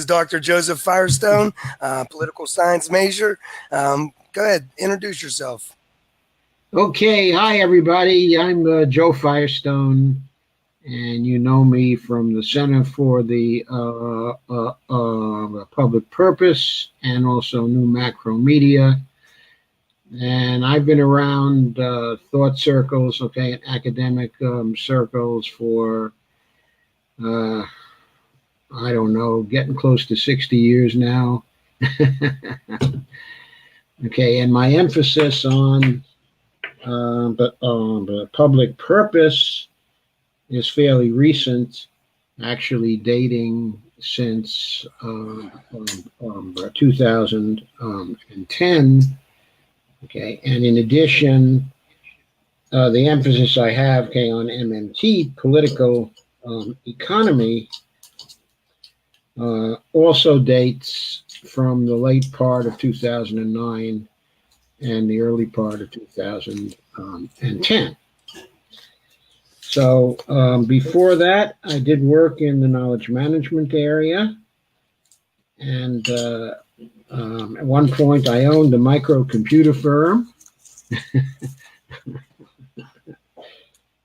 Dr. Joseph Firestone, political science major. Go ahead, introduce yourself. Okay, hi everybody. I'm Joe Firestone, and you know me from the Center for the Public Purpose and also New Macro Media. And I've been around thought circles, okay, and academic circles for, I don't know, getting close to 60 years now. Okay, and my emphasis on the public purpose is fairly recent, actually dating since 2010. Okay, and in addition, the emphasis I have, okay, on MMT, political economy, also dates from the late part of 2009 and the early part of 2010. So before that, I did work in the knowledge management area, and at one point I owned a microcomputer firm.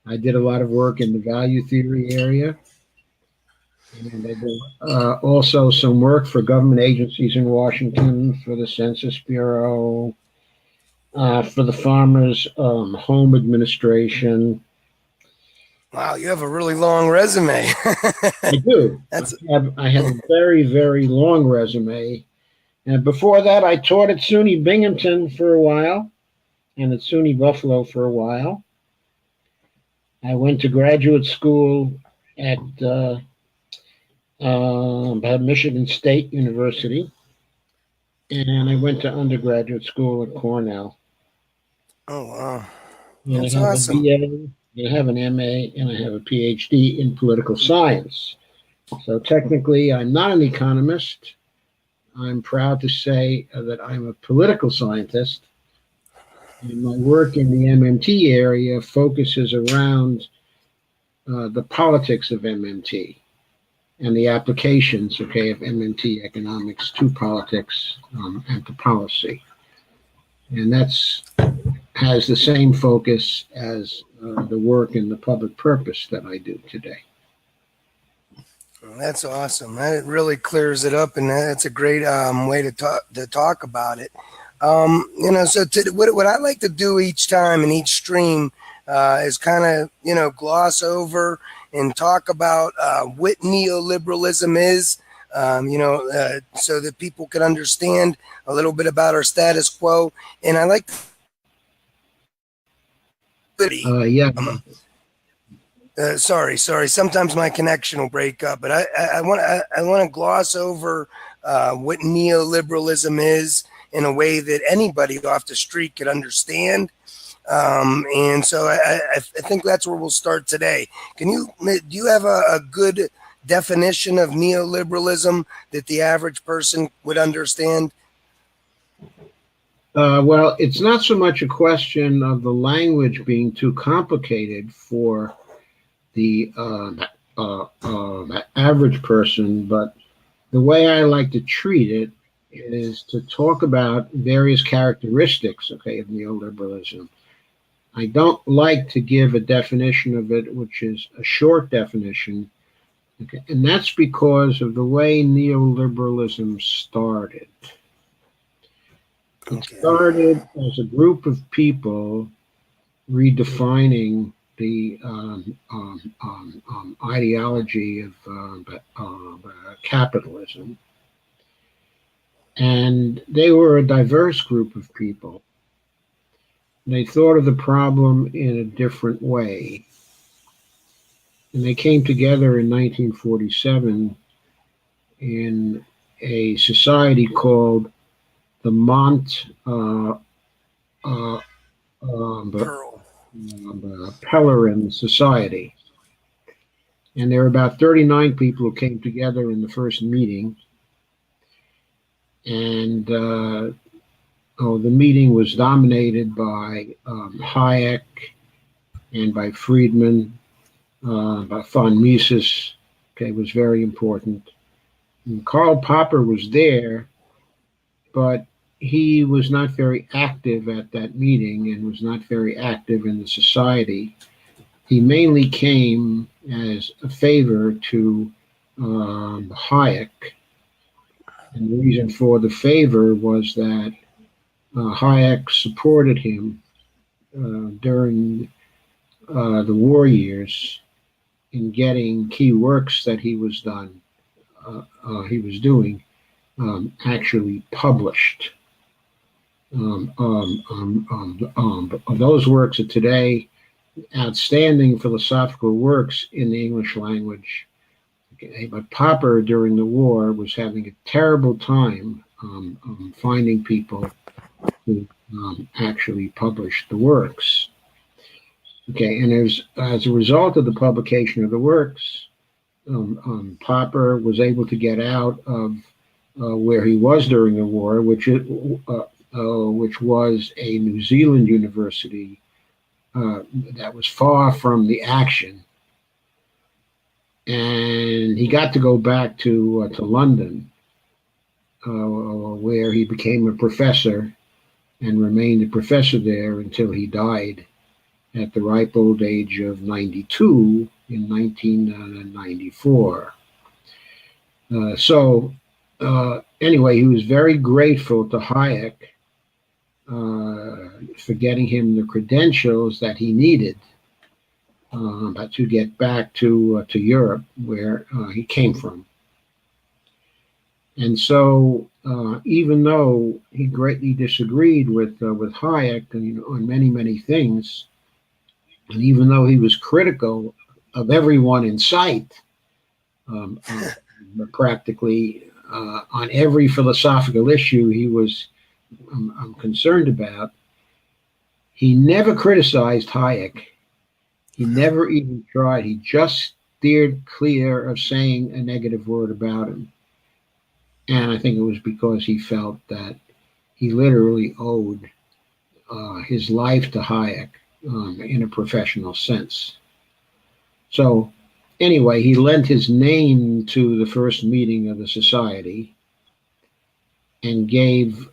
I did a lot of work in the value theory area, and I did also some work for government agencies in Washington, for the Census Bureau, for the Farmers Home Administration. Wow, you have a really long resume. I do. I have a very, very long resume. And before that, I taught at SUNY Binghamton for a while and at SUNY Buffalo for a while. I went to graduate school at Michigan State University, and I went to undergraduate school at Cornell. Oh, wow. And That's I have awesome. a BA, I have an MA, and I have a PhD in political science. So technically, I'm not an economist. I'm proud to say that I'm a political scientist. And my work in the MMT area focuses around the politics of MMT and the applications, okay, of MMT economics to politics and to policy. And that's has the same focus as the work in the public purpose that I do today. Well, that's awesome. That really clears it up, and that's a great way to talk about it. So what I like to do each time in each stream is kind of gloss over and talk about what neoliberalism is. So that people can understand a little bit about our status quo, and I like. Sorry. Sometimes my connection will break up, but I want to gloss over what neoliberalism is in a way that anybody off the street could understand. And so I think that's where we'll start today. Do you have a good definition of neoliberalism that the average person would understand? Well, it's not so much a question of the language being too complicated for the average person, but the way I like to treat it is to talk about various characteristics, okay, of neoliberalism. I don't like to give a definition of it, which is a short definition, okay, and that's because of the way neoliberalism started. It started as a group of people redefining the ideology of capitalism. And they were a diverse group of people. They thought of the problem in a different way. And they came together in 1947 in a society called the Pellerin Society. And there were about 39 people who came together in the first meeting. And the meeting was dominated by Hayek and by Friedman, by von Mises, okay, was very important. And Karl Popper was there, but he was not very active at that meeting and was not very active in the society. He mainly came as a favor to Hayek. And the reason for the favor was that Hayek supported him during the war years in getting key works that he was doing actually published. Those works are today outstanding philosophical works in the English language. Okay, but Popper during the war was having a terrible time finding people who actually published the works. Okay, and as a result of the publication of the works, Popper was able to get out of where he was during the war, which was a New Zealand university that was far from the action, and he got to go back to London, where he became a professor and remained a professor there until he died at the ripe old age of 92 in 1994. Anyway, he was very grateful to Hayek for getting him the credentials that he needed to get back to Europe, where he came from. And so, even though he greatly disagreed with Hayek on many things, and even though he was critical of everyone in sight, practically on every philosophical issue he was concerned about, he never criticized Hayek. He never even tried. He just steered clear of saying a negative word about him. And I think it was because he felt that he literally owed his life to Hayek in a professional sense. So anyway, he lent his name to the first meeting of the society and gave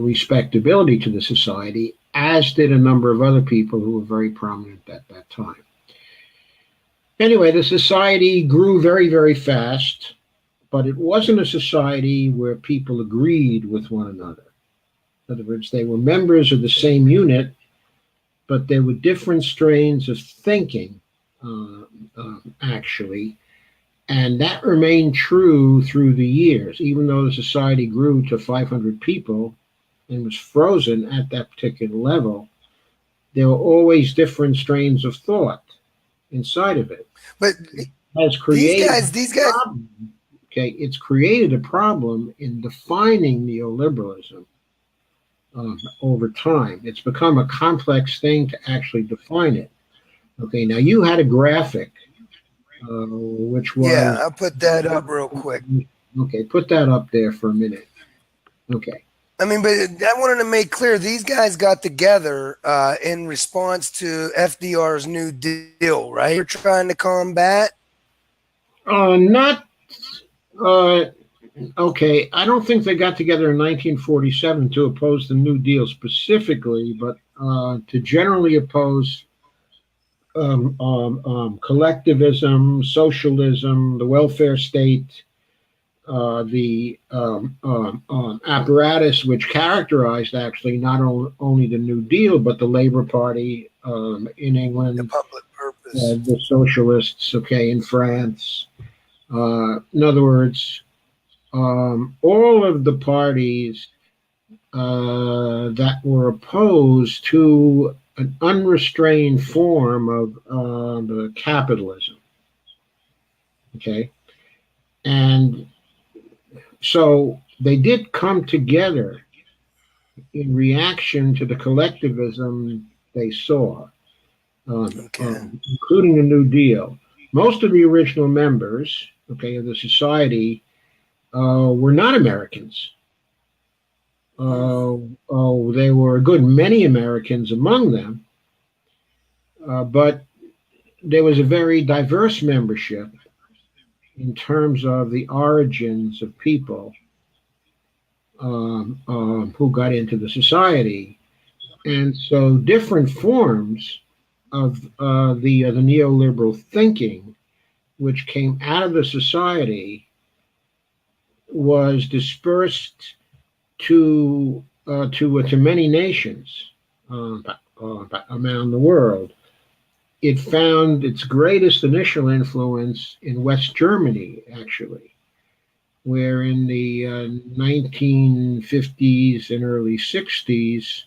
respectability to the society, as did a number of other people who were very prominent at that time. Anyway, the society grew very, very fast, but it wasn't a society where people agreed with one another. In other words, they were members of the same unit, but there were different strains of thinking, actually, and that remained true through the years. Even though the society grew to 500 people and was frozen at that particular level, there were always different strains of thought inside of it. But It has created these guys. Okay, it's created a problem in defining neoliberalism over time. It's become a complex thing to actually define it. Okay, now you had a graphic, which was... Yeah, I'll put that up real quick. Okay, put that up there for a minute. Okay. I mean, but I wanted to make clear, these guys got together in response to FDR's New Deal, right? They're trying to combat? Not... Okay, I don't think they got together in 1947 to oppose the New Deal specifically, but to generally oppose collectivism, socialism, the welfare state, the apparatus which characterized actually not only the New Deal, but the Labor Party in England, The public purpose. the socialists, okay, in France. In other words, all of the parties that were opposed to an unrestrained form of capitalism. Okay. And so they did come together in reaction to the collectivism they saw, including the New Deal. Most of the original members, okay, of the society were not Americans. There were a good many Americans among them, but there was a very diverse membership, in terms of the origins of people who got into the society. And so different forms of the neoliberal thinking, which came out of the society, was dispersed to many nations around the world. It found its greatest initial influence in West Germany, actually, where in the 1950s and early 60s,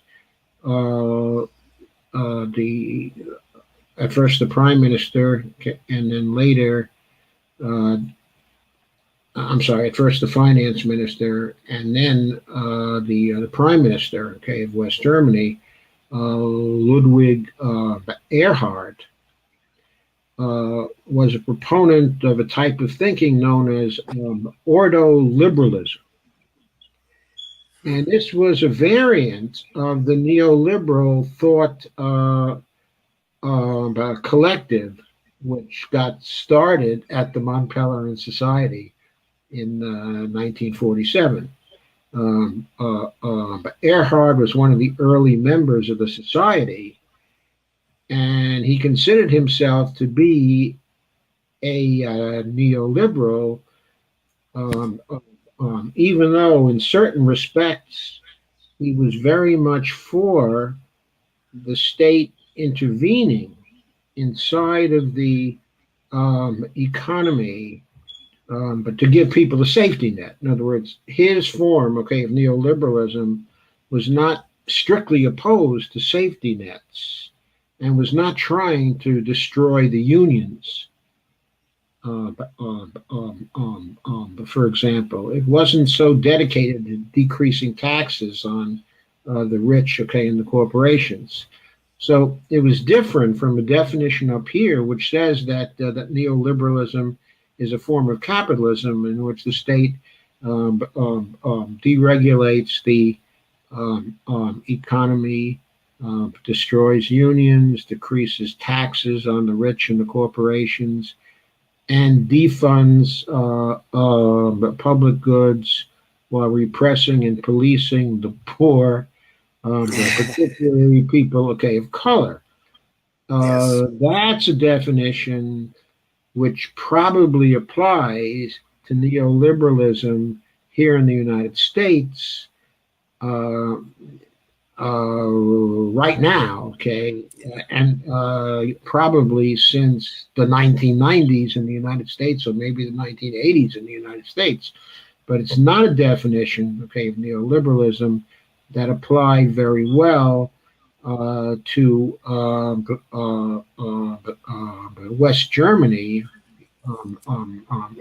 the at first the prime minister, and then later, uh, I'm sorry, at first the finance minister, and then the prime minister, okay, of West Germany, Ludwig Erhard, was a proponent of a type of thinking known as ordo-liberalism. And this was a variant of the neoliberal thought collective, which got started at the Mont Pelerin Society in 1947. Erhard was one of the early members of the society, and he considered himself to be a neoliberal, um, even though in certain respects he was very much for the state intervening inside of the economy, but to give people a safety net. In other words, his form, okay, of neoliberalism was not strictly opposed to safety nets and was not trying to destroy the unions. But for example, it wasn't so dedicated to decreasing taxes on the rich, okay, and the corporations. So it was different from the definition up here, which says that neoliberalism is a form of capitalism in which the state deregulates the economy, destroys unions, decreases taxes on the rich and the corporations, and defunds public goods while repressing and policing the poor, particularly people, okay, of color. Yes. That's a definition which probably applies to neoliberalism here in the United States uh, right now, okay, and probably since the 1990s in the United States, or maybe the 1980s in the United States. But it's not a definition, okay, of neoliberalism that applied very well to West Germany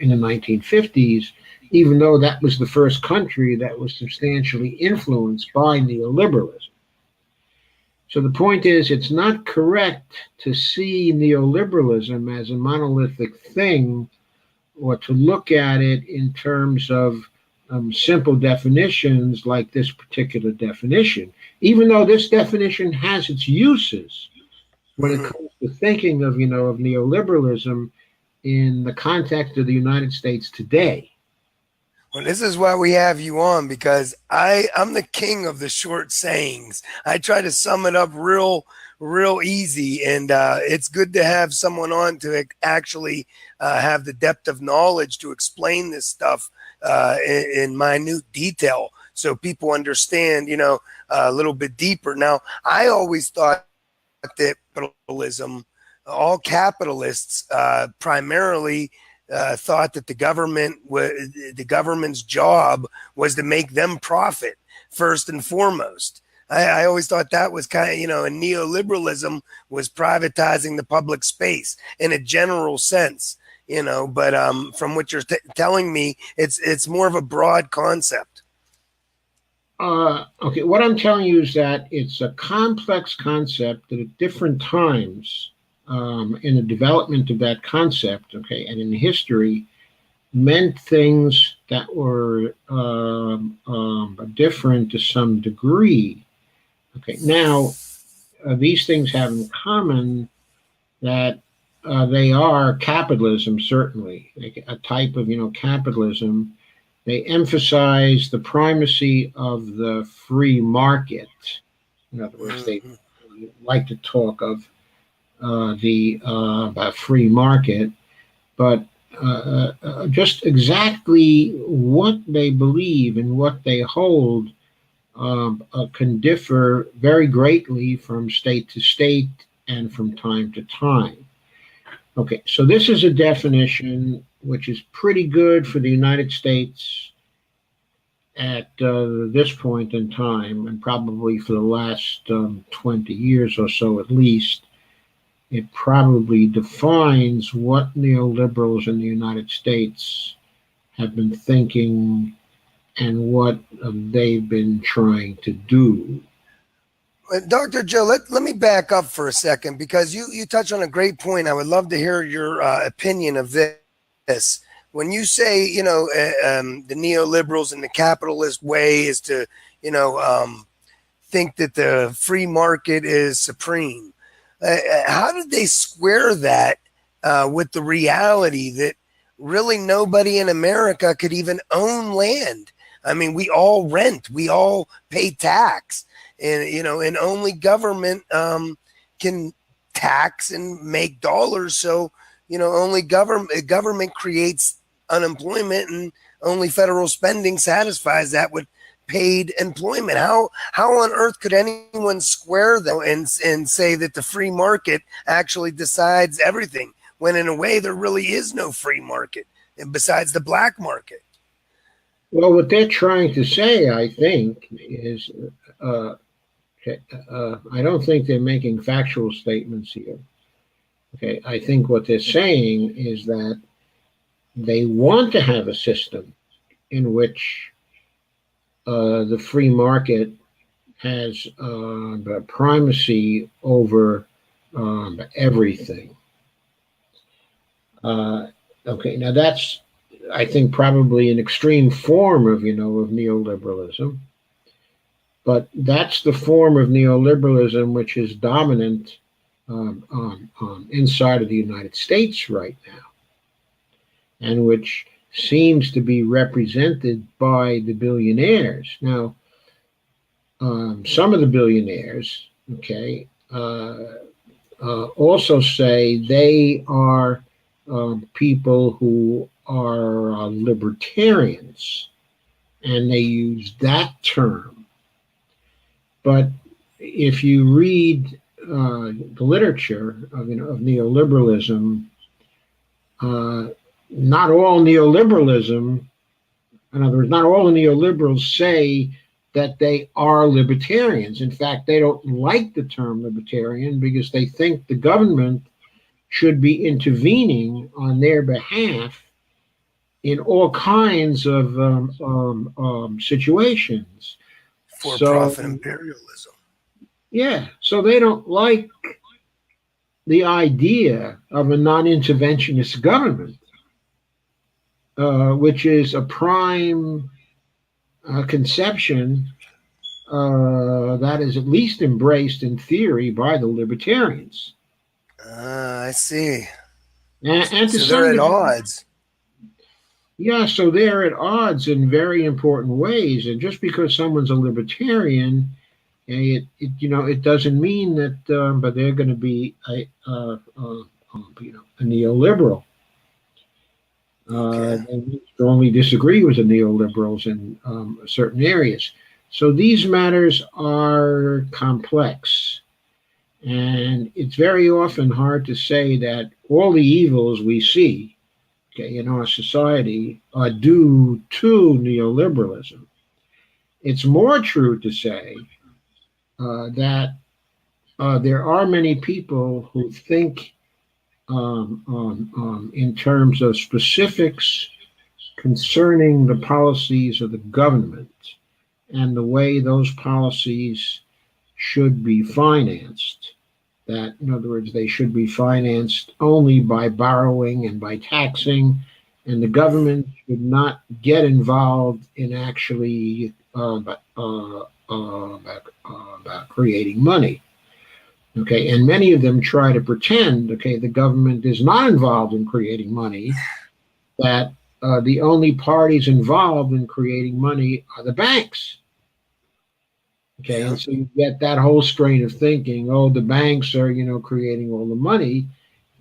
in the 1950s, even though that was the first country that was substantially influenced by neoliberalism. So the point is, it's not correct to see neoliberalism as a monolithic thing or to look at it in terms of simple definitions like this particular definition, even though this definition has its uses when it Mhm. comes to thinking of, of neoliberalism in the context of the United States today. Well, this is why we have you on, because I'm the king of the short sayings. I try to sum it up real easy, and it's good to have someone on to actually have the depth of knowledge to explain this stuff in minute detail, so people understand, a little bit deeper. Now, I always thought that capitalism, all capitalists, primarily thought that the government's job was to make them profit first and foremost. I always thought that was kind of, and neoliberalism was privatizing the public space in a general sense, but from what you're telling me, it's more of a broad concept. Okay, what I'm telling you is that it's a complex concept that at different times in the development of that concept, okay, and in history, meant things that were different to some degree. Okay, now these things have in common that they are capitalism, certainly, a type of capitalism. They emphasize the primacy of the free market. In other words, they Mhm. like to talk of the about free market, but just exactly what they believe and what they hold can differ very greatly from state to state and from time to time. Okay, so this is a definition which is pretty good for the United States at this point in time, and probably for the last 20 years or so at least. It probably defines what neoliberals in the United States have been thinking and what they've been trying to do. Dr. Joe, let me back up for a second because you touch on a great point. I would love to hear your opinion of this. When you say, the neoliberals and the capitalist way is to, think that the free market is supreme, how did they square that with the reality that really nobody in America could even own land? I mean, we all rent, we all pay tax, and only government can tax and make dollars. So only government creates unemployment, and only federal spending satisfies that with paid employment. How on earth could anyone square that and say that the free market actually decides everything when in a way there really is no free market and besides the black market? Well, what they're trying to say, I think, is uh, I don't think they're making factual statements here. Okay, I think what they're saying is that they want to have a system in which the free market has the primacy over everything. Uh, okay, now that's, I think, probably an extreme form of of neoliberalism, but that's the form of neoliberalism which is dominant inside of the United States right now, and which seems to be represented by the billionaires. Now, some of the billionaires, okay, also say they are people who are libertarians, and they use that term. But if you read the literature of neoliberalism, uh, not all neoliberalism, in other words, not all the neoliberals say that they are libertarians. In fact, they don't like the term libertarian because they think the government should be intervening on their behalf in all kinds of situations. For So, profit imperialism. yeah, so they don't like the idea of a non interventionist government, which is a prime conception that is at least embraced in theory by the libertarians. I see. And to So they're some at degree, odds. yeah, so they're at odds in very important ways. And just because someone's a libertarian, it doesn't mean that, but they're going to be a neoliberal. Okay. They strongly disagree with the neoliberals in certain areas. So these matters are complex. And it's very often hard to say that all the evils we see, okay, in our society are due to neoliberalism. It's more true to say that there are many people who think in terms of specifics concerning the policies of the government and the way those policies should be financed. That, in other words, they should be financed only by borrowing and by taxing, and the government should not get involved in actually about creating money. Okay, and many of them try to pretend, okay, the government is not involved in creating money, that the only parties involved in creating money are the banks. Okay, Yeah. and so you get that whole strain of thinking, oh, the banks are, creating all the money.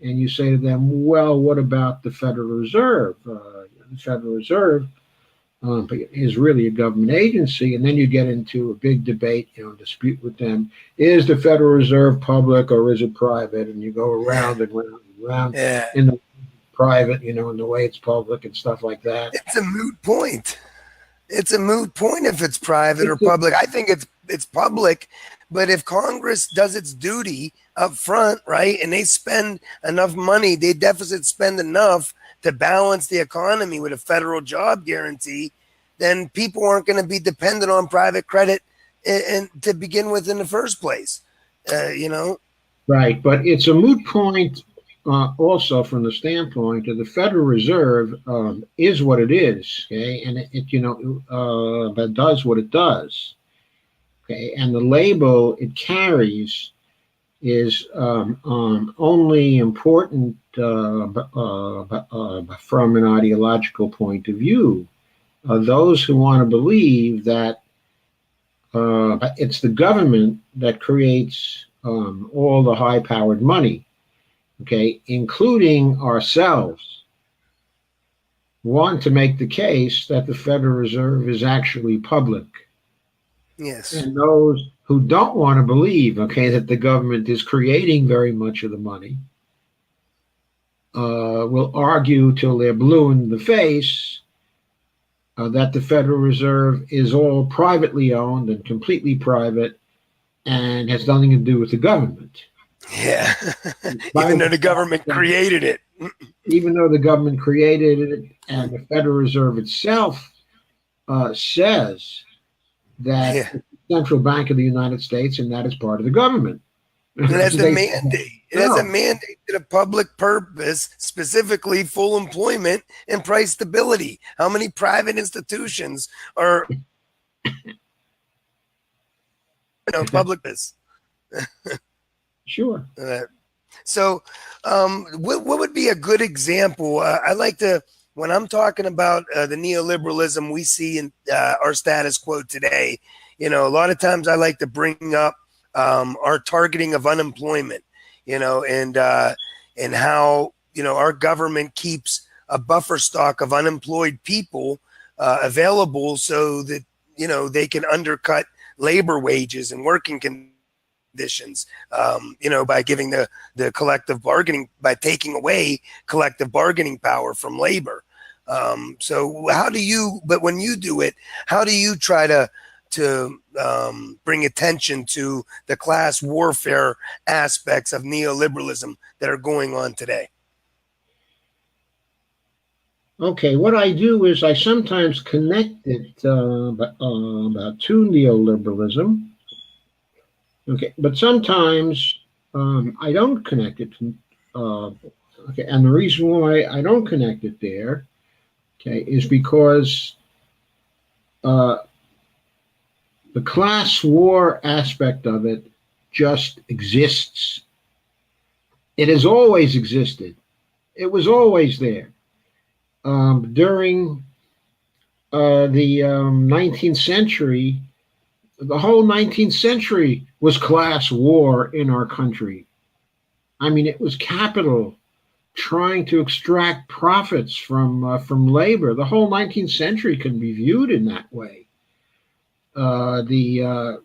And you say to them, well, what about the Federal Reserve? The Federal Reserve is really a government agency. And then you get into a big debate, dispute with them. Is the Federal Reserve public or is it private? And you go Yeah. around and round and round Yeah. in the private, in the way it's public and stuff like that. It's a moot point. It's a moot point if it's private or It's a, public. I think it's public, but if Congress does its duty up front, right, and they spend enough money, they deficit spend enough to balance the economy with a federal job guarantee, then people aren't going to be dependent on private credit and to begin with in the first place. You know, right, but it's a moot point also from the standpoint of the Federal Reserve is what it is, okay, and but does what it does, okay, and the label it carries is only important from an ideological point of view. Those who want to believe that it's the government that creates all the high-powered money, okay, including ourselves, want to make the case that the Federal Reserve is actually public. yes, And those who don't want to believe, okay, that the government is creating very much of the money, will argue till they're blue in the face that the Federal Reserve is all privately owned and completely private and has nothing to do with the government. yeah. Even though the government created it. Even though the government created it and the Federal Reserve itself says that Yeah. it's the central bank of the United States and that is part of the government. It has a They- mandate. It has a mandate to the public purpose, specifically full employment and price stability. How many private institutions are public this? Sure. So, what would be a good example? I like to, when I'm talking about the neoliberalism we see in our status quo today, a lot of times I like to bring up our targeting of unemployment, and how, our government keeps a buffer stock of unemployed people available so that, they can undercut labor wages and working conditions, by giving the collective bargaining, by taking away collective bargaining power from labor. So but when you do it, how do you try to bring attention to the class warfare aspects of neoliberalism that are going on today? Okay, what I do is I sometimes connect it to neoliberalism. Okay, but sometimes I don't connect it to. Okay, and the reason why I don't connect it there, okay, is because the class war aspect of it just exists. It has always existed. It was always there. During the 19th century, the whole 19th century was class war in our country. I mean, it was capital trying to extract profits from labor. The whole 19th century can be viewed in that way. The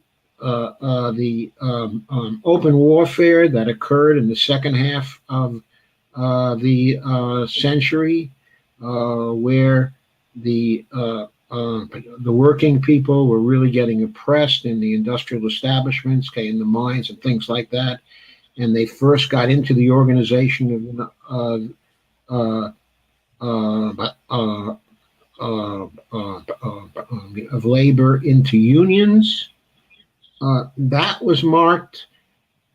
open warfare that occurred in the second half of the century, where the working people were really getting oppressed in the industrial establishments, okay, in the mines and things like that, and they first got into the organization of labor into unions. That was marked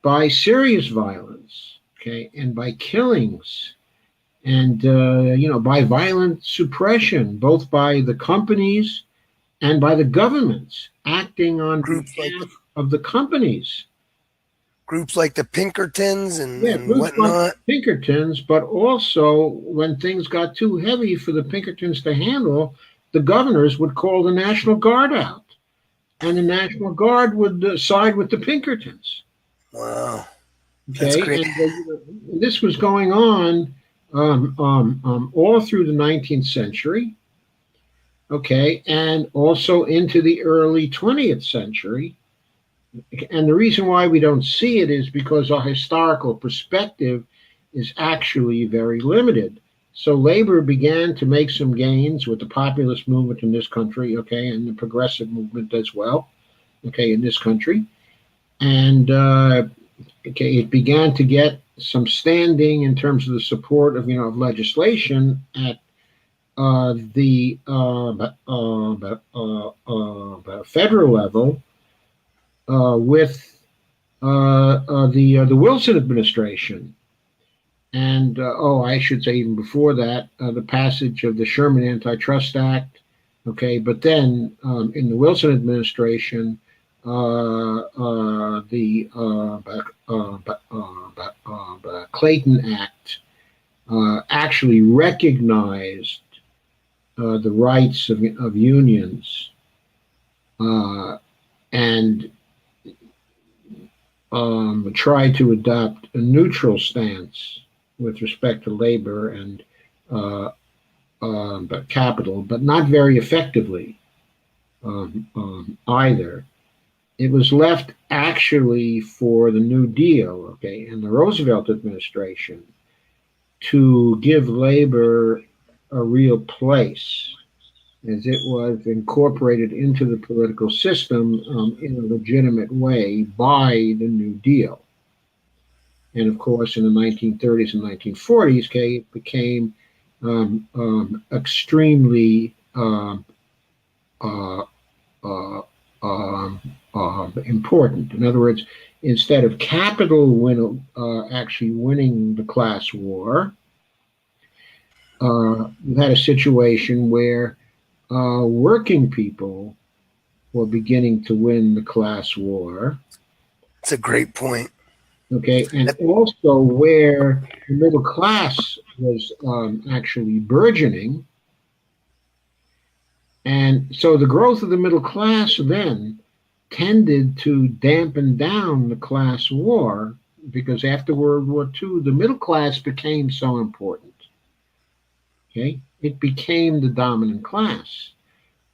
by serious violence, okay, and by killings, and by violent suppression, both by the companies and by the governments acting on Groups like behalf of the companies. Groups like the Pinkertons Yeah, and groups like whatnot. Pinkertons, but also when things got too heavy for the Pinkertons to handle, the governors would call the National Guard out, and the National Guard would side with the Pinkertons. Wow, that's Okay, great. and this was going on all through the 19th century. Okay, and also into the early 20th century. And the reason why we don't see it is because our historical perspective is actually very limited. So labor began to make some gains with the populist movement in this country, okay, and the progressive movement as well, okay, in this country. And okay, it began to get some standing in terms of the support of of legislation at the federal level with the Wilson administration, and I should say even before that, the passage of the Sherman Antitrust Act. Okay, but then in the Wilson administration, the Clayton Act actually recognized the rights of unions and try to adopt a neutral stance with respect to labor and but capital, but not very effectively either. It was left actually for the New Deal, okay, and the Roosevelt administration to give labor a real place as it was incorporated into the political system in a legitimate way by the New Deal. And of course, in the 1930s and 1940s, okay, it became extremely uh, uh, important. In other words, instead of actually winning the class war, you had a situation where working people were beginning to win the class war. It's a great point. Okay, and That, also where the middle class was actually burgeoning. And so the growth of the middle class then tended to dampen down the class war because after World War II, the middle class became so important. Okay, it became the dominant class.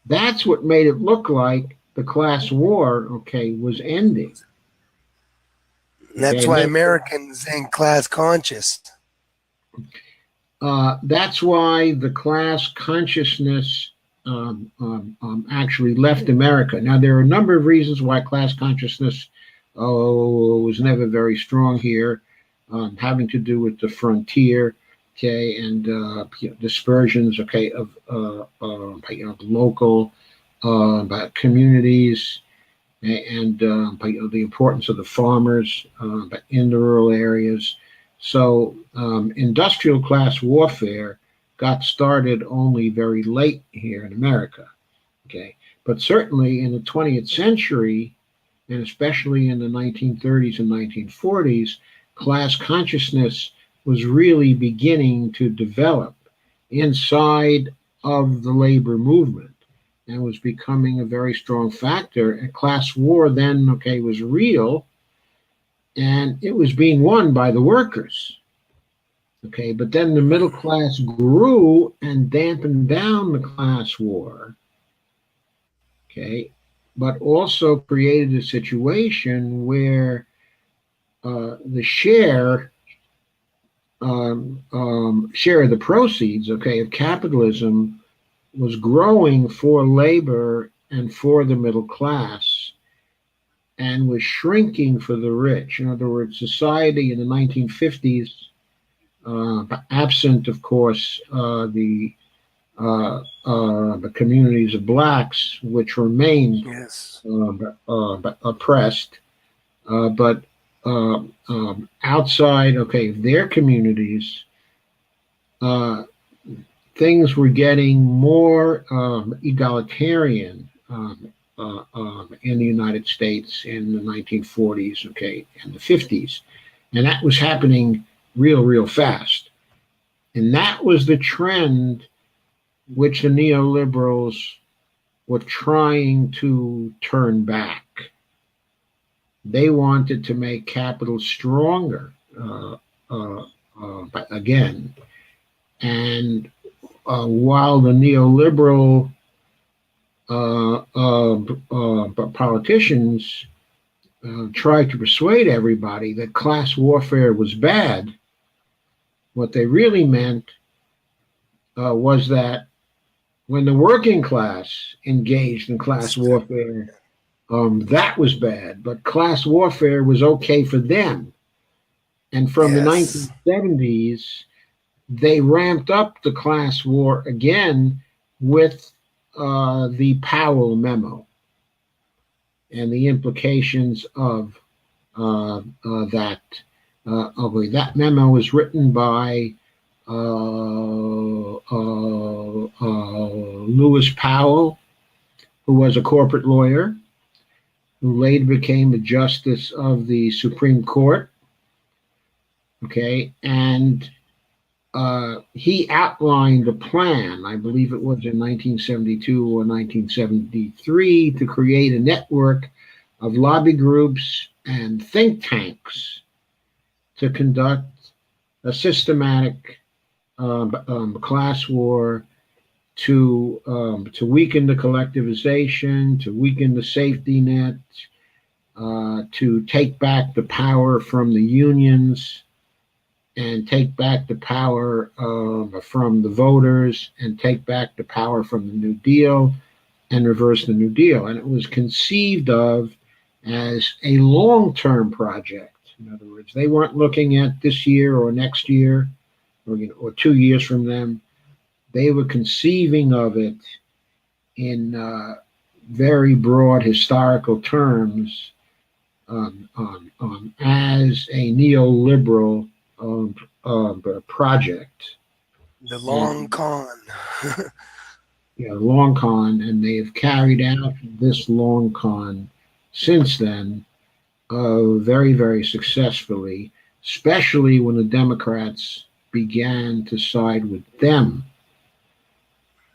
That's what made it look like the class war, okay, was ending. Okay, that's and why Americans ain't class conscious. that's why the class consciousness actually left America. Now, there are a number of reasons why class consciousness was never very strong here, having to do with the frontier, okay, and dispersions, okay, of local communities, and the importance of the farmers in the rural areas. So industrial class warfare got started only very late here in America. Okay, but certainly in the 20th century, and especially in the 1930s and 1940s, class consciousness was really beginning to develop inside of the labor movement and was becoming a very strong factor. And class war then, okay, was real, and it was being won by the workers. Okay, but then the middle class grew and dampened down the class war. Okay, but also created a situation where the share of the proceeds, okay, of capitalism was growing for labor and for the middle class and was shrinking for the rich. In other words, society in the 1950s, absent, of course, the communities of blacks, which remained Yes. oppressed, but outside, okay, their communities, things were getting more egalitarian in the United States in the 1940s, okay, and the 50s. And that was happening real fast. And that was the trend which the neoliberals were trying to turn back. They wanted to make capital stronger again. And while the neoliberal politicians tried to persuade everybody that class warfare was bad, what they really meant was that when the working class engaged in class warfare, that was bad, but class warfare was okay for them. And from the Yes. 1970s, they ramped up the class war again with the Powell memo and the implications of that. That memo was written by Lewis Powell, who was a corporate lawyer, who later became a justice of the Supreme Court. Okay, and he outlined a plan, I believe it was in 1972 or 1973, to create a network of lobby groups and think tanks to conduct a systematic class war to weaken the collectivization, to weaken the safety net, to take back the power from the unions and take back the power from the voters and take back the power from the New Deal and reverse the New Deal. And it was conceived of as a long-term project. In other words, they weren't looking at this year or next year or 2 years from them. They were conceiving of it in very broad historical terms as a neoliberal project. The long con. Long con, and they have carried out this long con since then very successfully, especially when the Democrats began to side with them,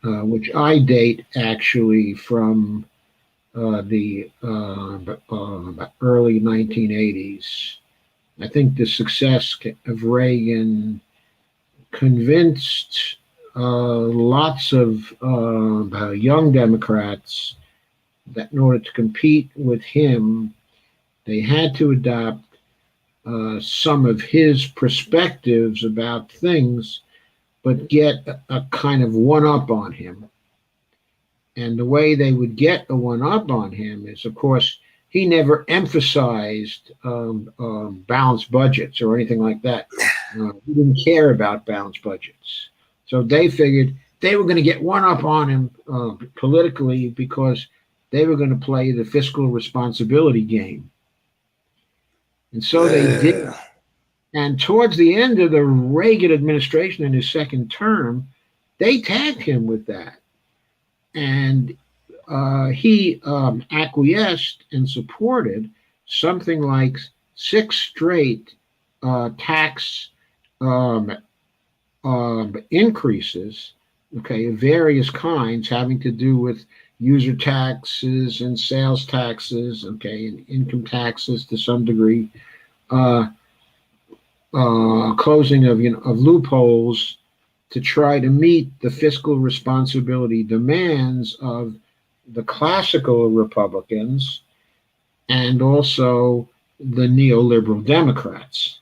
which I date actually from the early 1980s. I think the success of Reagan convinced lots of young Democrats that in order to compete with him, they had to adopt some of his perspectives about things, but get a kind of one-up on him. And the way they would get a one-up on him is, of course, he never emphasized balanced budgets or anything like that. He didn't care about balanced budgets. So they figured they were going to get one up on him politically because they were going to play the fiscal responsibility game. And so they did. And towards the end of the Reagan administration in his second term, they tagged him with that. And he acquiesced and supported something like 6 straight tax increases, okay, of various kinds, having to do with user taxes and sales taxes, okay, and income taxes to some degree, closing of loopholes to try to meet the fiscal responsibility demands of the classical Republicans and also the neoliberal Democrats.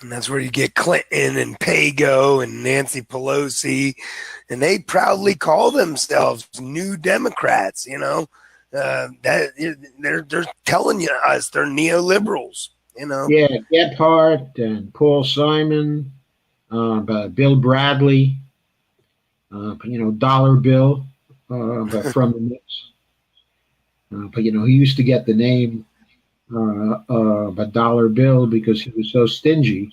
And that's where you get Clinton and Pago and Nancy Pelosi, and they proudly call themselves New Democrats. That they're telling us they're neoliberals. Yeah, Gephardt and Paul Simon, Bill Bradley, Dollar Bill, but from the mix. But he used to get the name Dollar Bill because he was so stingy.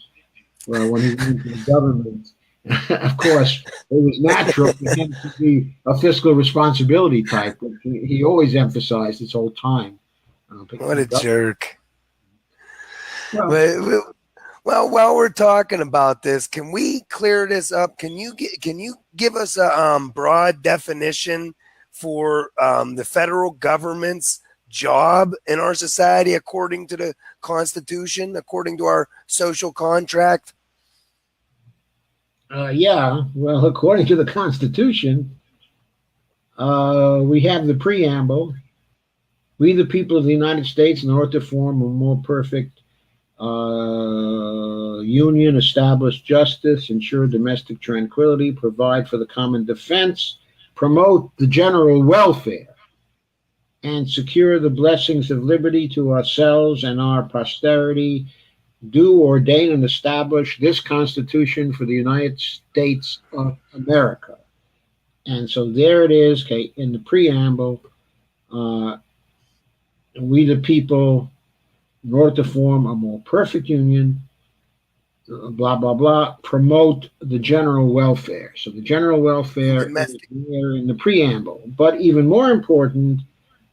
Well, when he went to the government, Of course, it was natural for him to be a fiscal responsibility type, but he always emphasized this whole time. What a jerk. Well, Well, while we're talking about this, can we clear this up? Can you give us a broad definition for the federal government's job in our society according to the Constitution, according to our social contract? yeah, well, according to the Constitution, we have the preamble. We, the people of the United States, in order to form a more perfect union, establish justice, ensure domestic tranquility, provide for the common defense, promote the general welfare, and secure the blessings of liberty to ourselves and our posterity, do ordain and establish this Constitution for the United States of America. And so there it is, okay, in the preamble, uh, we the people, in order to form a more perfect union, blah, blah, blah, promote the general welfare. So the general welfare is Domestic. there in the preamble. But even more important,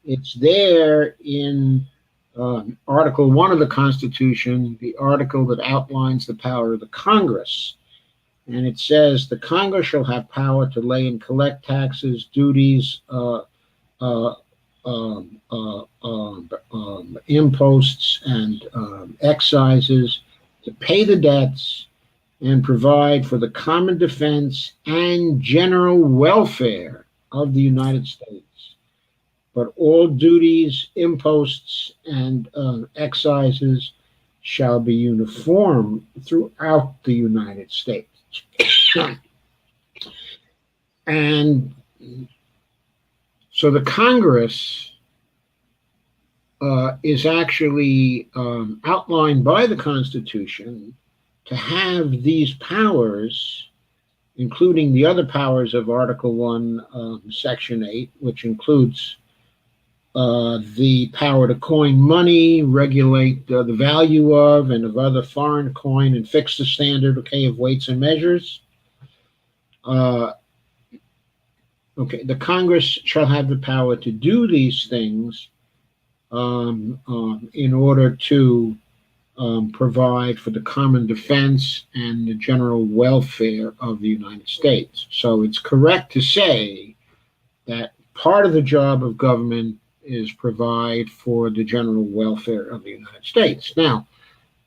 it's there in Article 1 of the Constitution, the article that outlines the power of the Congress. And it says the Congress shall have power to lay and collect taxes, duties, uh, imposts, and excises, to pay the debts and provide for the common defense and general welfare of the United States. But all duties, imposts, and excises shall be uniform throughout the United States. And so the Congress is actually outlined by the Constitution to have these powers, including the other powers of Article 1, Section 8, which includes the power to coin money, regulate the value of and of other foreign coin, and fix the standard, okay, of weights and measures. Okay, the Congress shall have the power to do these things in order to provide for the common defense and the general welfare of the United States. So it's correct to say that part of the job of government is provide for the general welfare of the United States. Now,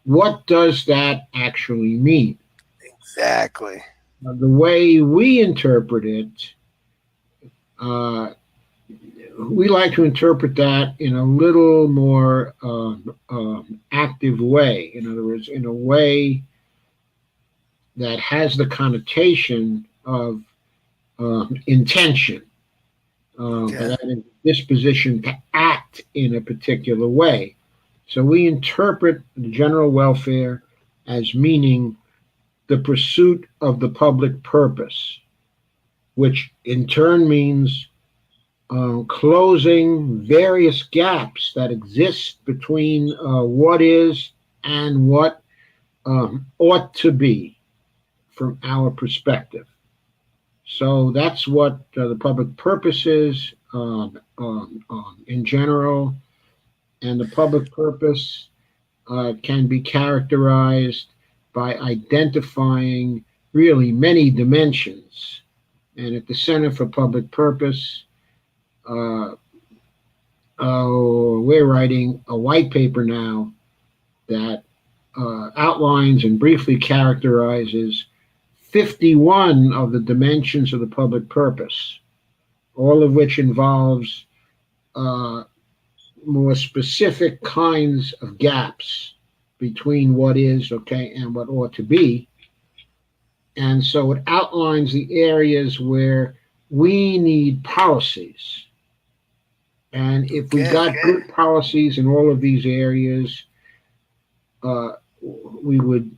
what does that actually mean? Exactly. The way we interpret it, we like to interpret that in a little more active way. In other words, in a way that has the connotation of intention, that is disposition to act in a particular way. So we interpret the general welfare as meaning the pursuit of the public purpose, which in turn means closing various gaps that exist between what is and what ought to be from our perspective. So that's what the public purpose is in general. And the public purpose can be characterized by identifying really many dimensions. And at the Center for Public Purpose, we're writing a white paper now that outlines and briefly characterizes 51 of the dimensions of the public purpose, all of which involves more specific kinds of gaps between what is, okay, and what ought to be. And so it outlines the areas where we need policies. And if we got good policies in all of these areas, we would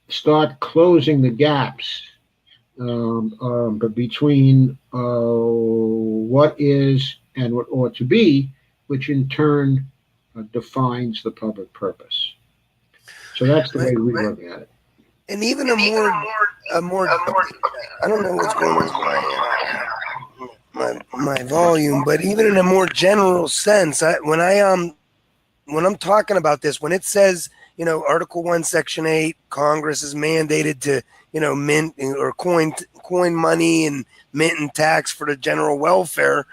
start closing the gaps between what is and what ought to be, which in turn defines the public purpose. So that's the way we look at it. And even a more a more, I don't know what's going on with my volume, but even in a more general sense, when I'm talking about this, when it says, Article 1, Section 8, Congress is mandated to, mint or coin money and mint and tax for the general welfare,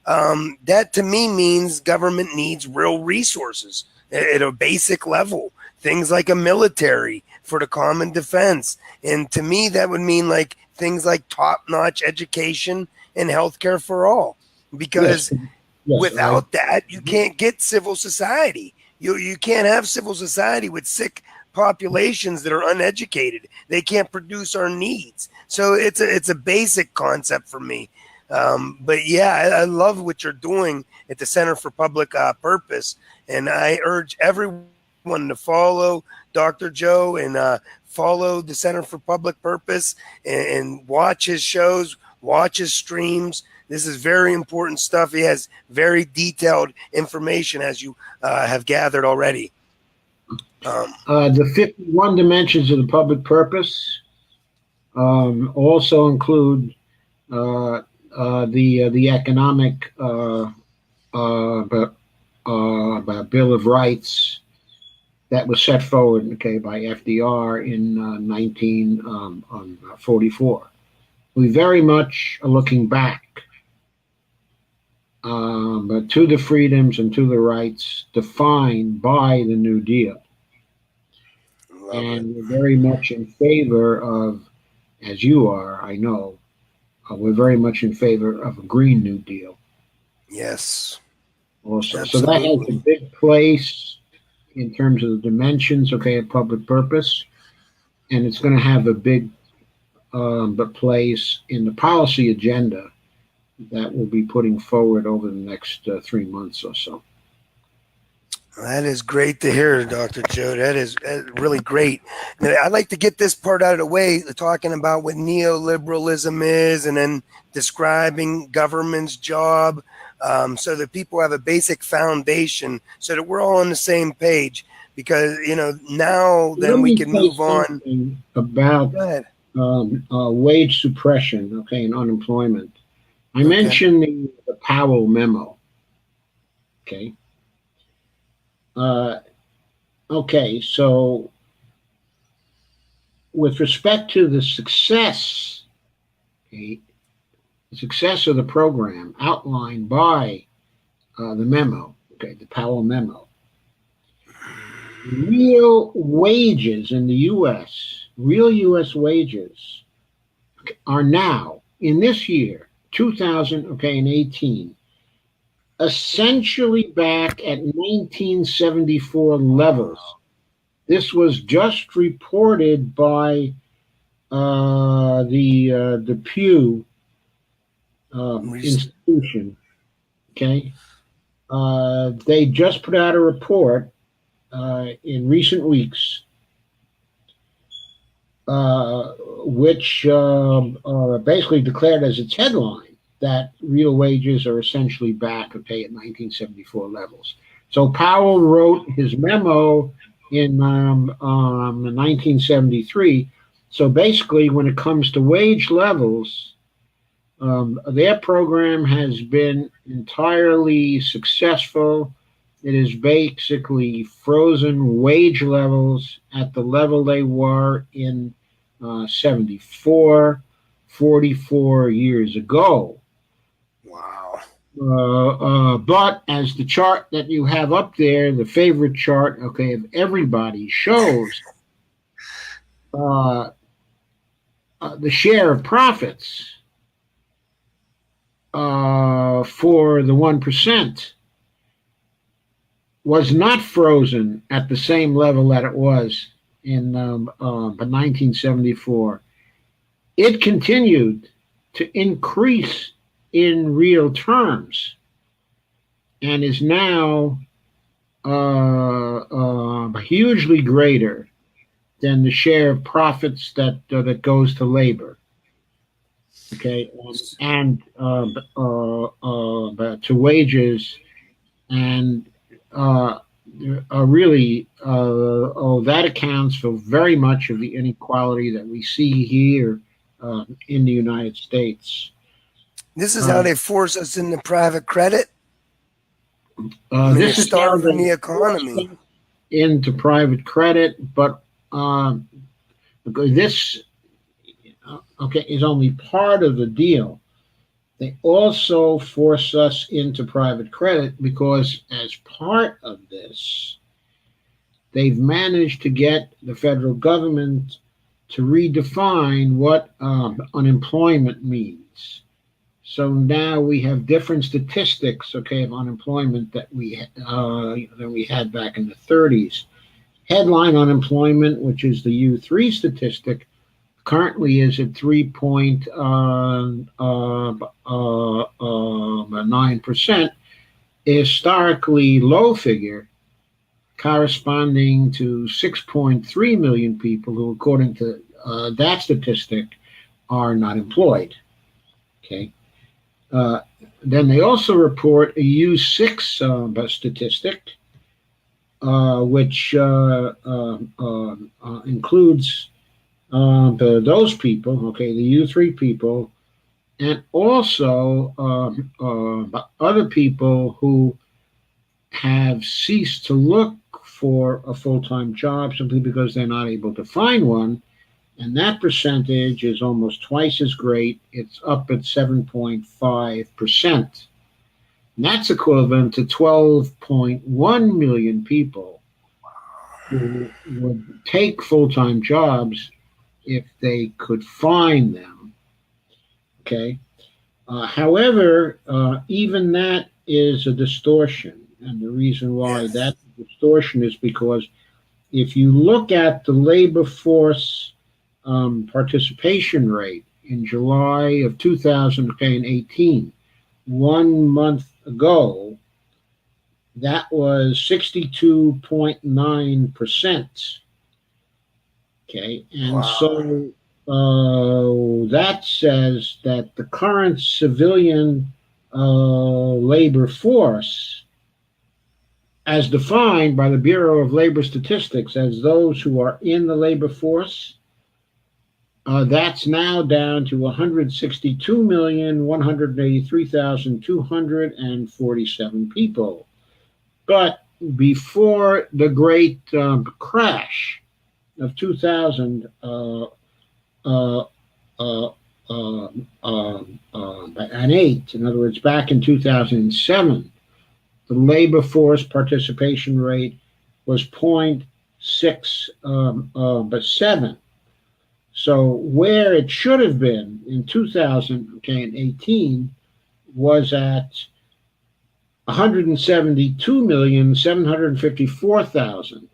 that to me means government needs real resources at a basic level. Things like a military for the common defense. And to me, that would mean like things like top notch education and healthcare for all. Yes, Because yes, without that, you can't get civil society. You can't have civil society with sick populations that are uneducated. They can't produce our needs. So it's a basic concept for me. But yeah, I love what you're doing at the Center for Public Purpose, and I urge everyone to follow Dr. Joe and follow the Center for Public Purpose and watch his shows, watch his streams. This is very important stuff. He has very detailed information, as you have gathered already. the 51 dimensions of the public purpose also include the economic Bill of Rights that was set forward, okay, by FDR in 1944. We very much are looking back to the freedoms and to the rights defined by the New Deal. Love it. And we're very much in favor of, as you are, I know, we're very much in favor of a Green New Deal Yes, also. So that has a absolutely. big place in terms of the dimensions, okay, of public purpose. And it's going to have a big place in the policy agenda that we'll be putting forward over the next 3 months or so. That is great to hear, Dr. Joe. That is really great. Now, I'd like to get this part out of the way, talking about what neoliberalism is and then describing government's job, so that people have a basic foundation so that we're all on the same page. Because, now Let then we me can say move on. something about Go ahead. wage suppression, okay, and unemployment. I Okay. mentioned the Powell memo, okay. Okay, so with respect to the success, okay, the success of the program outlined by the memo, okay, the Powell memo, real wages in the U.S., real U.S. wages are now, in this year, 2018, essentially back at 1974 levels. This was just reported by the Pew institution. Okay, they just put out a report in recent weeks, which basically declared as its headline that real wages are essentially back, okay, at 1974 levels. So Powell wrote his memo in 1973. So basically, when it comes to wage levels, their program has been entirely successful. It has basically frozen wage levels at the level they were in 74, 44 years ago. Wow. But as the chart that you have up there, the favorite chart, okay, of everybody shows, the share of profits for the 1% was not frozen at the same level that it was in 1974. It continued to increase in real terms and is now hugely greater than the share of profits that goes to labor. Okay, and to wages, and really, that accounts for very much of the inequality that we see here in the United States. This is how Uh, they force us into private credit. I mean, they're this is how starving the they force economy. us into private credit, but because this, okay, is only part of the deal. They also force us into private credit because, as part of this, they've managed to get the federal government to redefine what unemployment means. So now we have different statistics, okay, of unemployment than we had back in the 30s. Headline unemployment, which is the U3 statistic, currently is at 3.9%, historically low figure, corresponding to 6.3 million people who, according to that statistic, are not employed. Okay. Uh, then they also report a U6 statistic, which includes those people, okay, the U3 people, and also other people who have ceased to look for a full time job simply because they're not able to find one. And that percentage is almost twice as great. It's up at 7.5%. And that's equivalent to 12.1 million people who would take full time jobs if they could find them. Okay. However, even that is a distortion. And the reason why Yes. that distortion is because if you look at the labor force participation rate in July of 2018, 1 month ago, that was 62.9%. Okay, and Wow. so that says that the current civilian labor force, as defined by the Bureau of Labor Statistics as those who are in the labor force, that's now down to 162,183,247 people. But before the great crash of 2008, in other words, back in 2007, the labor force participation rate was 0.67. So where it should have been in 2018 was at 172,754,000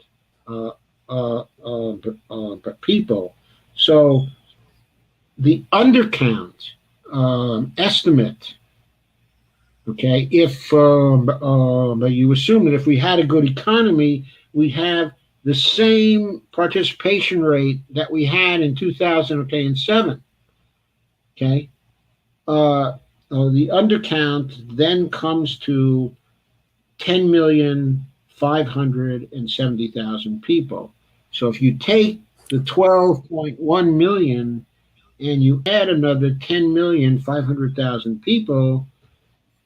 uh, people. So the undercount estimate, okay, if you assume that if we had a good economy, we have the same participation rate that we had in 2007. Okay, the undercount then comes to 10,570,000 people. So if you take the 12.1 million and you add another 10,500,000 people,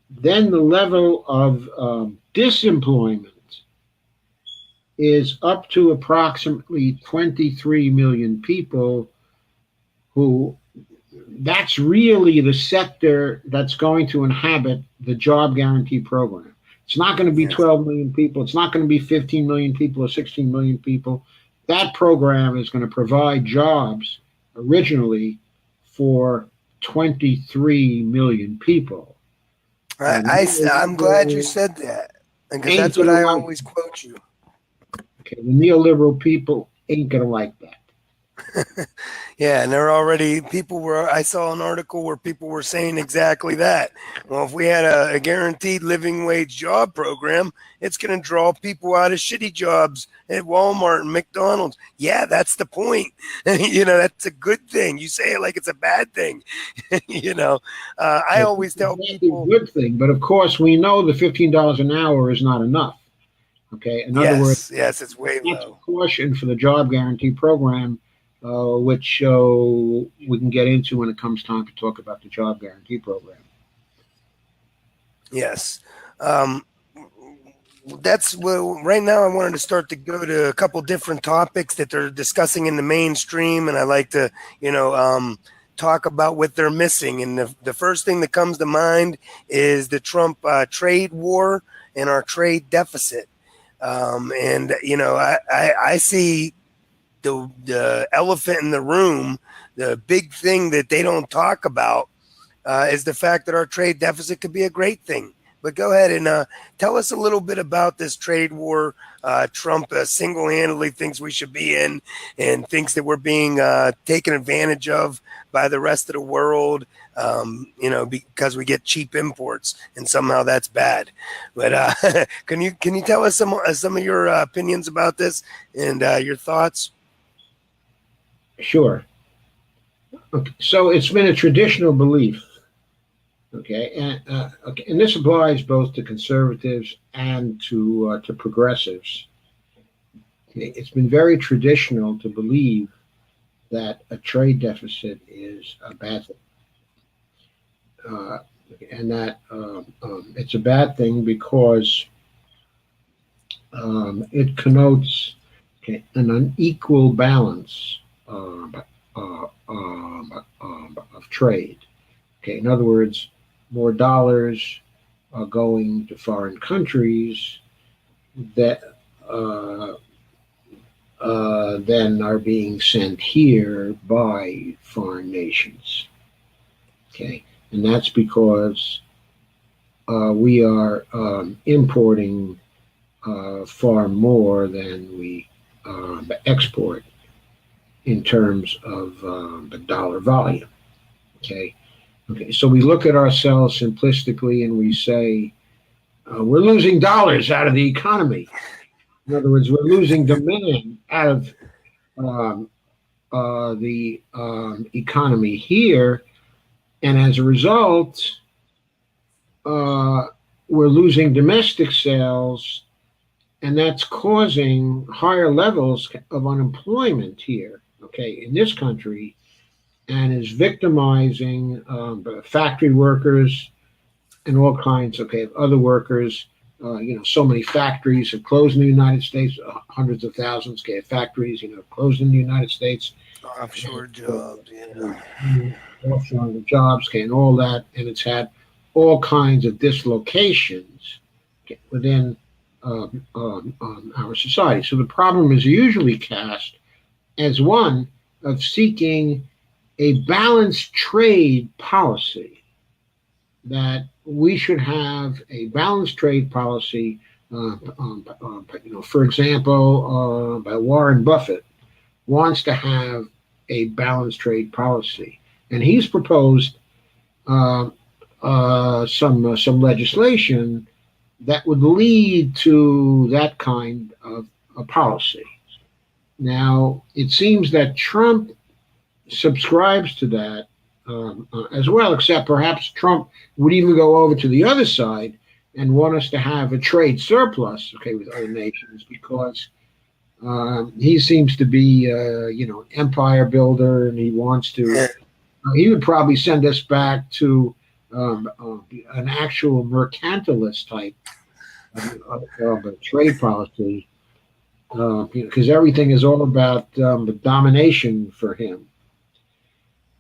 then the level of disemployment is up to approximately 23 million people who that's really the sector that's going to inhabit the job guarantee program. It's not going to be Yes. 12 million people. It's not going to be 15 million people or 16 million people. That program is going to provide jobs originally for 23 million people. I, am glad you said that because Ain't that's what gonna I like always quote you. okay, the neoliberal people ain't gonna like that. Yeah, and I saw an article where people were saying exactly that. Well, if we had a guaranteed living wage job program, it's going to draw people out of shitty jobs at Walmart and McDonald's. Yeah, that's the point. That's a good thing. You say it like it's a bad thing. I always tell It's a people, good thing, but of course we know the $15 an hour is not enough. Okay, in other words, Yes, yes, it's way that's a low. caution for the job guarantee program, which we can get into when it comes time to talk about the job guarantee program. Yes. Um, that's well, right now I wanted to start to go to a couple different topics that they're discussing in the mainstream, and I like to, talk about what they're missing. And the first thing that comes to mind is the Trump trade war and our trade deficit. And I see the elephant in the room. The big thing that they don't talk about is the fact that our trade deficit could be a great thing. But go ahead and tell us a little bit about this trade war. Trump single-handedly thinks we should be in, and thinks that we're being taken advantage of by the rest of the world. Because we get cheap imports, and somehow that's bad. But can you tell us some of your opinions about this and your thoughts? Sure. Okay. So it's been a traditional belief. Okay, and this applies both to conservatives and to progressives. Okay, it's been very traditional to believe that a trade deficit is a bad thing, uh, and that it's a bad thing because it connotes, okay, an unequal balance of trade. Okay, in other words, more dollars are going to foreign countries that than are being sent here by foreign nations. Okay, and that's because we are importing far more than we export in terms of the dollar volume. Okay. Okay. So we look at ourselves simplistically and we say, we're losing dollars out of the economy. In other words, we're losing demand out of um, the economy here. And as a result, uh, we're losing domestic sales, and that's causing higher levels of unemployment here, okay, in this country, and is victimizing factory workers and all kinds, okay, of other workers. So many factories have closed in the United States, hundreds of thousands, okay, factories, closed in the United States. Offshore And, jobs, yeah. offshore jobs, okay, and all that, and it's had all kinds of dislocations, okay, within our society. So the problem is usually cast as one of seeking a balanced trade policy, that we should have a balanced trade policy. For example, by Warren Buffett wants to have a balanced trade policy, and he's proposed uh, some legislation that would lead to that kind of a policy. Now, it seems that Trump subscribes to that as well, except perhaps Trump would even go over to the other side and want us to have a trade surplus, okay, with other nations, because he seems to be, empire builder, and he wants to. He would probably send us back to an actual mercantilist type of a trade policy, because everything is all about domination for him.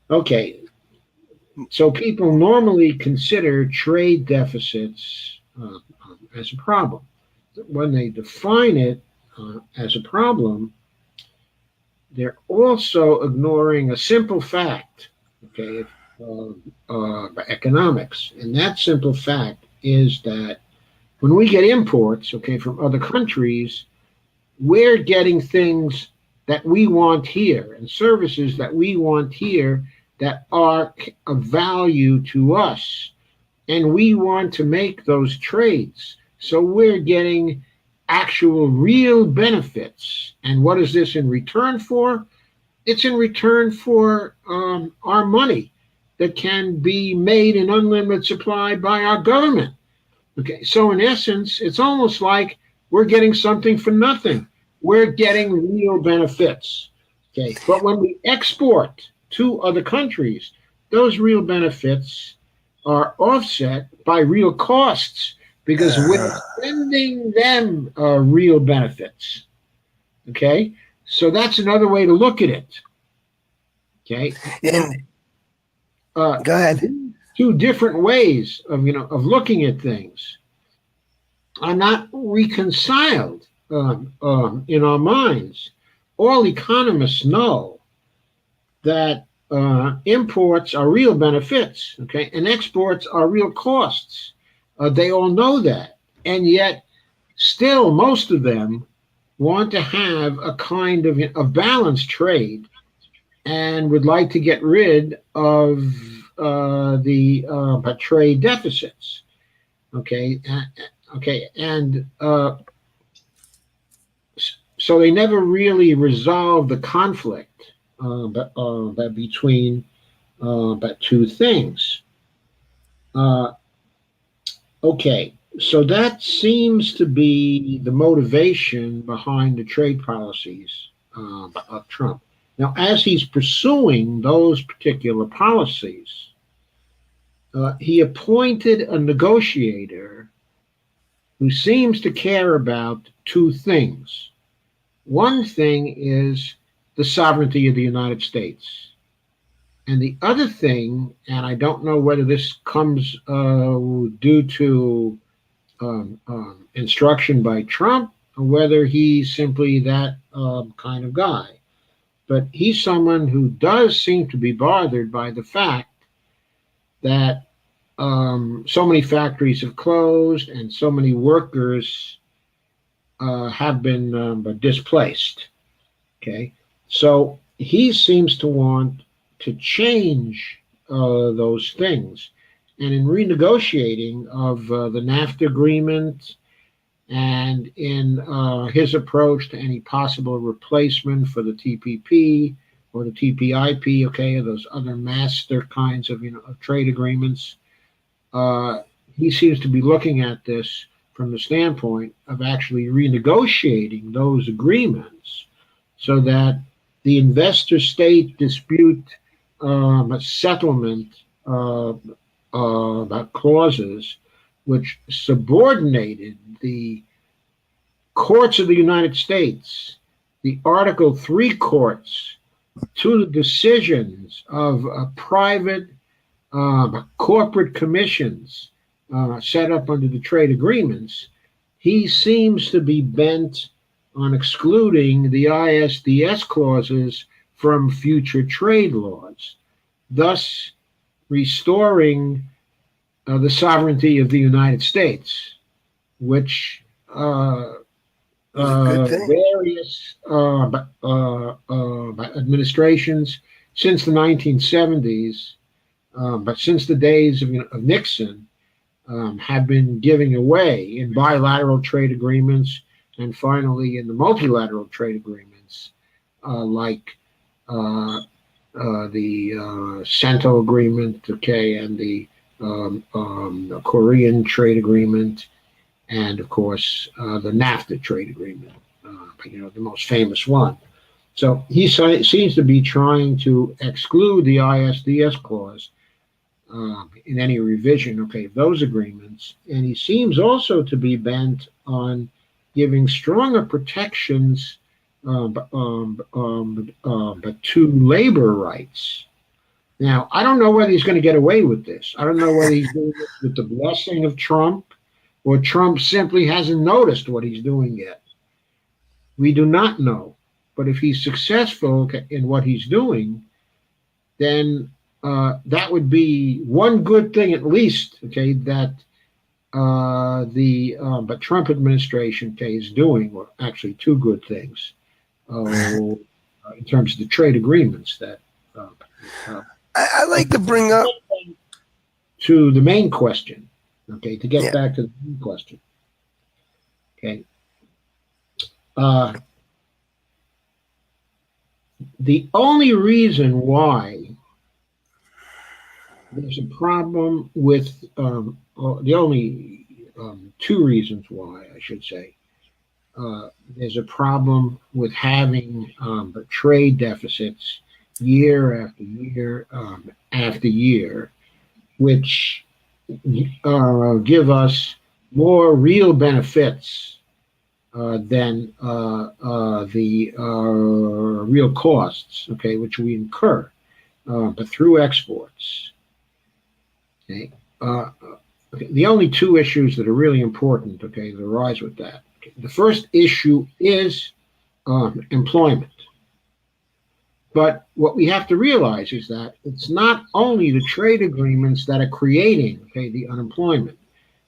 Okay, so people normally consider trade deficits as a problem. When they define it as a problem, they're also ignoring a simple fact, okay, economics. And that simple fact is that when we get imports, okay, from other countries, we're getting things that we want here and services that we want here that are of value to us. And we want to make those trades. So we're getting actual real benefits. And what is this in return for? It's in return for our money that can be made in unlimited supply by our government. Okay, so in essence, it's almost like we're getting something for nothing. We're getting real benefits. Okay, but when we export to other countries, those real benefits are offset by real costs because we're Uh, sending them real benefits. Okay, so that's another way to look at it. Okay, now and uh, go ahead. these two different ways of of looking at things are not reconciled in our minds. All economists know that imports are real benefits, okay, and exports are real costs. They all know that, and yet still most of them want to have a kind of balanced trade and would like to get rid of the trade deficits. Okay, okay, and so they never really resolved the conflict between two things. Uh, okay, so that seems to be the motivation behind the trade policies of Trump. Now, as he's pursuing those particular policies, he appointed a negotiator who seems to care about two things. One thing is the sovereignty of the United States. And the other thing, and I don't know whether this comes due to instruction by Trump or whether he's simply that kind of guy, but he's someone who does seem to be bothered by the fact that so many factories have closed and so many workers have been displaced. Okay, so he seems to want to change those things, and in renegotiating of the NAFTA agreement and in his approach to any possible replacement for the TPP or the TPIP, okay, or those other master kinds of of trade agreements, uh, he seems to be looking at this from the standpoint of actually renegotiating those agreements so that the investor state dispute settlement clauses, which subordinated the courts of the United States, the Article 3 courts, to the decisions of private corporate commissions set up under the trade agreements, he seems to be bent on excluding the ISDS clauses from future trade laws, thus restoring the sovereignty of the United States, which It's a good thing. various administrations since the 1970s, but since the days of Nixon, have been giving away in bilateral trade agreements and finally in the multilateral trade agreements, like the CENTO agreement, okay, and the Korean trade agreement, and of course the NAFTA trade agreement, the most famous one. So he seems to be trying to exclude the ISDS clause in any revision, okay, of those agreements. And he seems also to be bent on giving stronger protections but to labor rights. Now, I don't know whether he's going to get away with this. I don't know whether he's doing it with the blessing of Trump or Trump simply hasn't noticed what he's doing yet. We do not know. But if he's successful in what he's doing, then that would be one good thing at least, okay, that the but Trump administration, okay, is doing, or actually two good things in terms of the trade agreements that uh, uh, I like to bring up. to the main question, okay, to get Yeah. back to the main question, okay. Uh, the only reason why there's a problem with, or the only two reasons why, I should say, there's a problem with having trade deficits year after year after year, which give us more real benefits than the real costs, okay, which we incur, but through exports. Okay. Okay. The only two issues that are really important, okay, that arise with that. Okay. The first issue is employment. But what we have to realize is that it's not only the trade agreements that are creating, okay, the unemployment.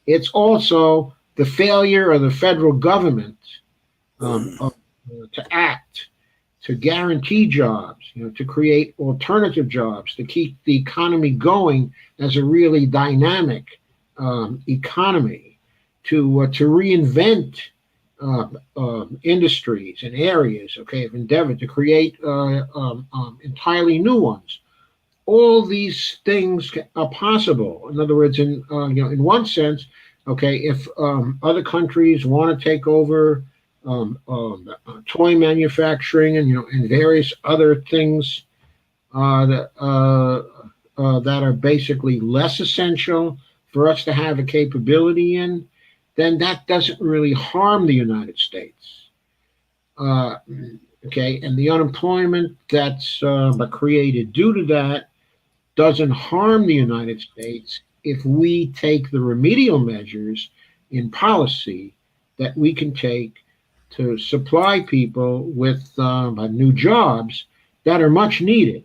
It's also the failure of the federal government to act, to guarantee jobs, to create alternative jobs, to keep the economy going as a really dynamic economy, to reinvent industries and areas, okay, of endeavor to create entirely new ones. All these things are possible. In other words, in one sense, okay, if other countries want to take over toy manufacturing and various other things that are basically less essential for us to have a capability in, then that doesn't really harm the United States. Uh, okay, and the unemployment that's created due to that doesn't harm the United States if we take the remedial measures in policy that we can take to supply people with new jobs that are much needed.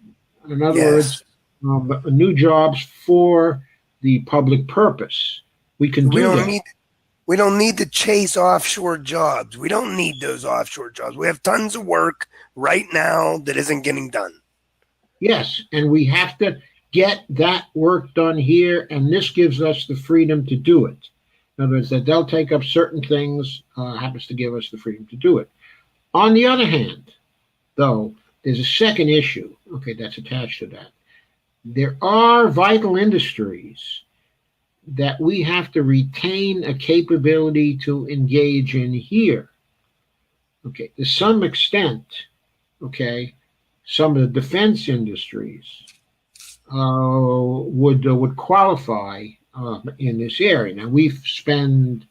In other words, Yes. new jobs for the public purpose. We can We do don't that. need we don't need to chase offshore jobs. We don't need those offshore jobs. We have tons of work right now that isn't getting done. Yes, and we have to get that work done here, and this gives us the freedom to do it. In other words, that they'll take up certain things, happens to give us the freedom to do it. On the other hand, though, there's a second issue, okay, that's attached to that. There are vital industries that we have to retain a capability to engage in here. Okay, to some extent, okay, some of the defense industries would qualify in this area. Now we've spent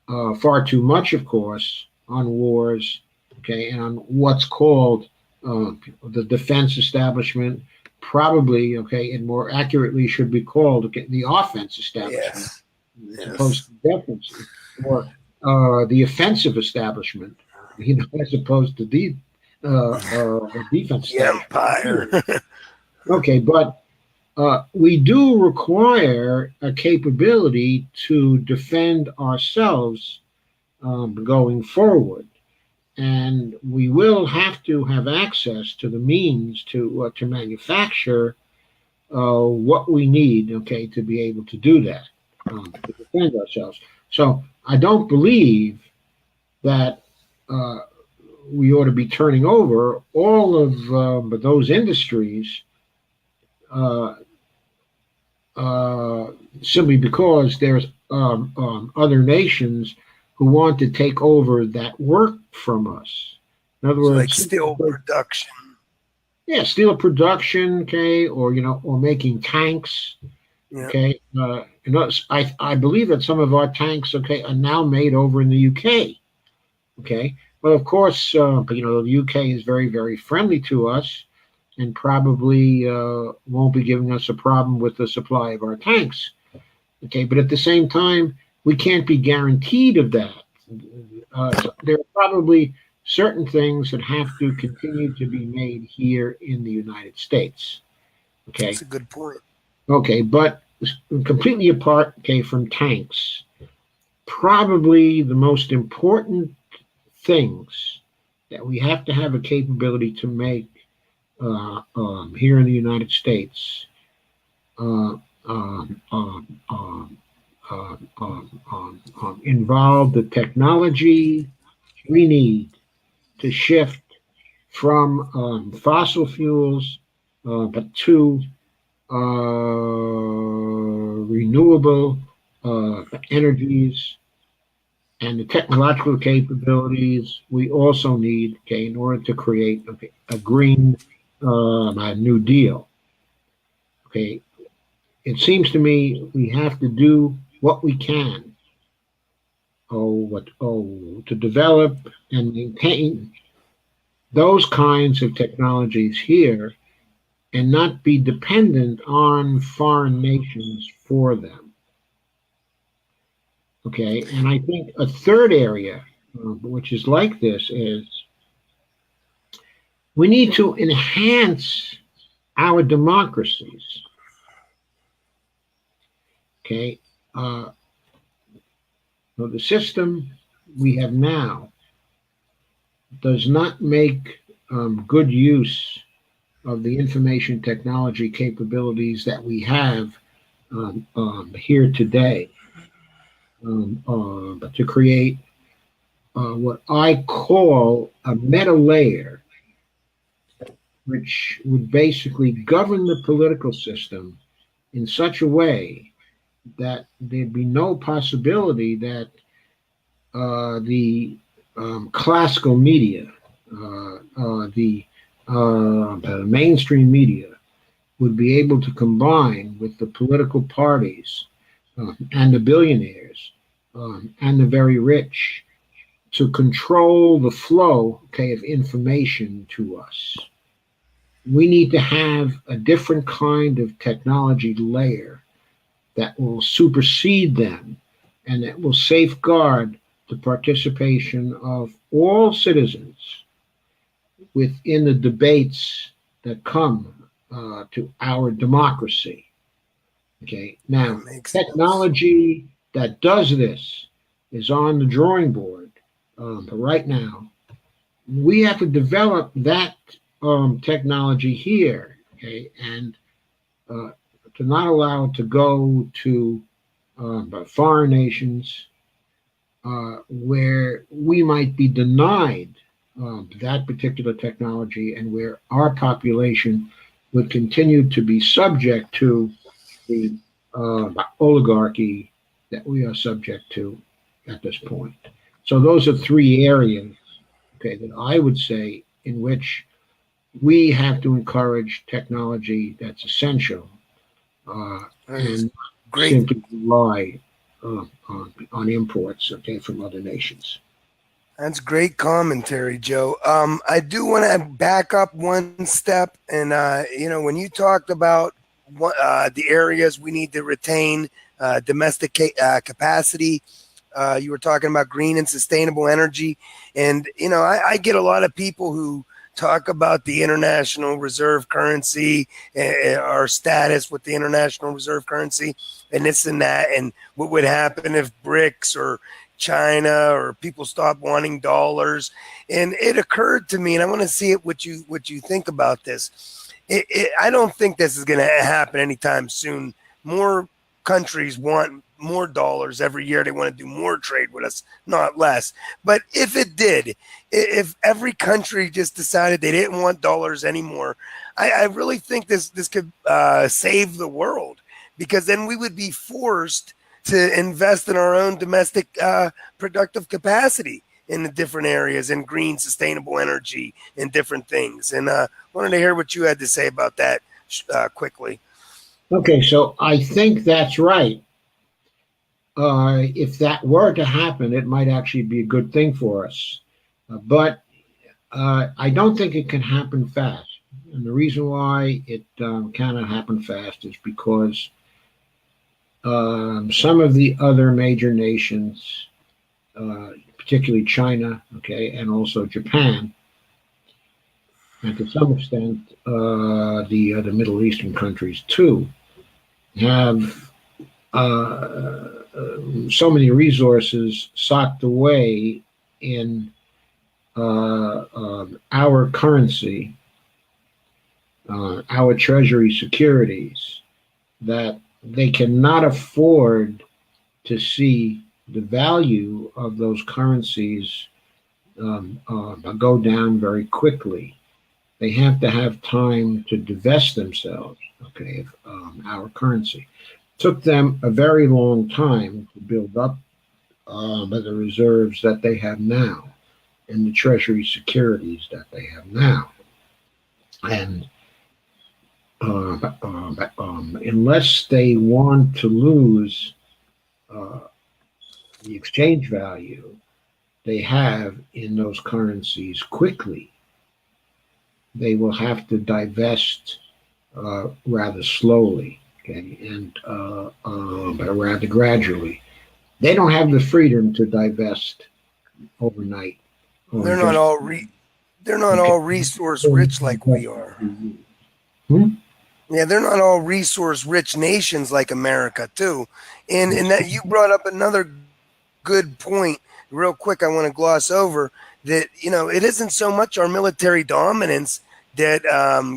far too much, of course, on wars, okay, and on what's called the defense establishment. Probably, okay, it more accurately should be called, okay, the offense establishment, Yes. as Yes. opposed to defensive, or the offensive establishment, as opposed to the defense The empire. establishment. Okay, but we do require a capability to defend ourselves going forward, and we will have to have access to the means to manufacture what we need, okay, to be able to do that, to defend ourselves. So I don't believe that we ought to be turning over all of those industries uh, uh, simply because there's other nations who want to take over that work from us. In other So like words, steel production. yeah, steel production, okay, or or making tanks, Yeah. okay. I believe that some of our tanks, okay, are now made over in the UK, okay. Well, of course, but the UK is very, very friendly to us, and probably won't be giving us a problem with the supply of our tanks. Okay, but at the same time, we can't be guaranteed of that. So there are probably certain things that have to continue to be made here in the United States. That's Okay, a good point. okay, but completely apart, okay, from tanks, probably the most important things that we have to have a capability to make here in the United States uh, um, um, um, involve the technology we need to shift from fossil fuels, but to renewable energies and the technological capabilities we also need, okay, in order to create, okay, a green a New Deal. Okay, it seems to me we have to do what we can, to develop and maintain those kinds of technologies here and not be dependent on foreign nations for them. Okay, and I think a third area, which is like this, is we need to enhance our democracies. Okay, uh, so the system we have now does not make good use of the information technology capabilities that we have here today, to create what I call a meta layer, which would basically govern the political system in such a way that there'd be no possibility that the classical media, the mainstream media, would be able to combine with the political parties and the billionaires and the very rich to control the flow, okay, of information to us. We need to have a different kind of technology layer that will supersede them and that will safeguard the participation of all citizens within the debates that come to our democracy. Okay, That now makes sense. technology that does this is on the drawing board, but right now we have to develop that technology here, okay, and to not allow it to go to foreign nations where we might be denied that particular technology and where our population would continue to be subject to the oligarchy that we are subject to at this point. So those are three areas, okay, that I would say in which we have to encourage technology that's essential That is and great. simply rely on imports, okay, from other nations. That's great commentary, Joe. I do want to back up one step, and when you talked about the areas we need to retain domestic capacity, you were talking about green and sustainable energy, and I get a lot of people who talk about the international reserve currency, our status with the international reserve currency, and this and that, and what would happen if BRICS or China or people stop wanting dollars. And it occurred to me, and I want to see it what you think about this. I don't think this is going to happen anytime soon. More countries want more dollars every year. They want to do more trade with us, not less. But if it did, if every country just decided they didn't want dollars anymore, I really think this could save the world, because then we would be forced to invest in our own domestic productive capacity in the different areas, in green, sustainable energy, and different things. And wanted to hear what you had to say about that quickly. Okay, so I think that's right. If that were to happen, it might actually be a good thing for us. But I don't think it can happen fast. And the reason why it cannot happen fast is because some of the other major nations, particularly China, okay, and also Japan, and to some extent the Middle Eastern countries too, have so many resources socked away in our currency, our treasury securities, that they cannot afford to see the value of those currencies go down very quickly. They have to have time to divest themselves, okay, of our currency. It took them a very long time to build up by the reserves that they have now and the Treasury securities that they have now. And unless they want to lose the exchange value they have in those currencies quickly, they will have to divest rather slowly, okay, and but rather gradually. They don't have the freedom to divest overnight. They're not all resource rich like we are. Yeah, they're not all resource rich nations like America too. And that you brought up another good point real quick. I want to gloss over that, it isn't so much our military dominance that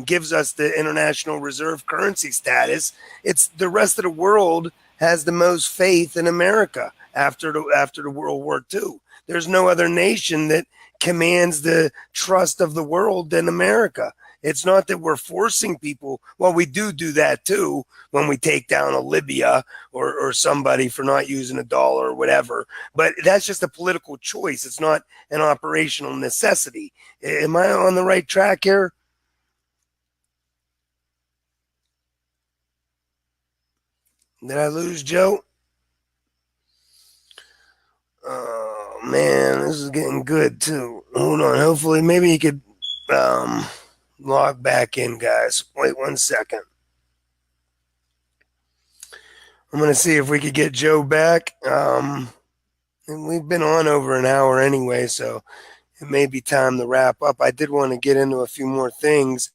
gives us the international reserve currency status. It's the rest of the world has the most faith in America after the World War II. There's no other nation that commands the trust of the world than America. It's not that we're forcing people. Well, we do that too when we take down a Libya or somebody for not using a dollar or whatever. But that's just a political choice. It's not an operational necessity. Am I on the right track here? Did I lose Joe? Oh man, this is getting good too. Hold on. Hopefully, maybe you could log back in, guys. Wait 1 second. I'm going to see if we could get Joe back. And we've been on over an hour anyway, so it may be time to wrap up. I did want to get into a few more things.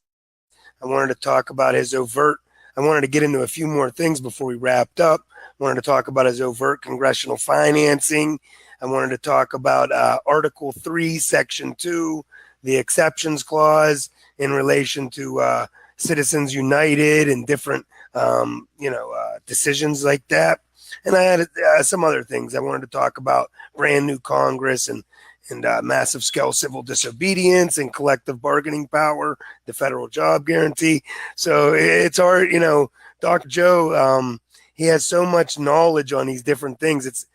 I wanted to talk about his overt. I wanted to get into a few more things before we wrapped up. I wanted to talk about his overt congressional financing. I wanted to talk about Article 3, Section 2, the exceptions clause in relation to Citizens United and different, decisions like that. And I had some other things. I wanted to talk about brand new Congress and massive scale civil disobedience and collective bargaining power, the federal job guarantee. So it's hard, Dr. Joe, he has so much knowledge on these different things. It's,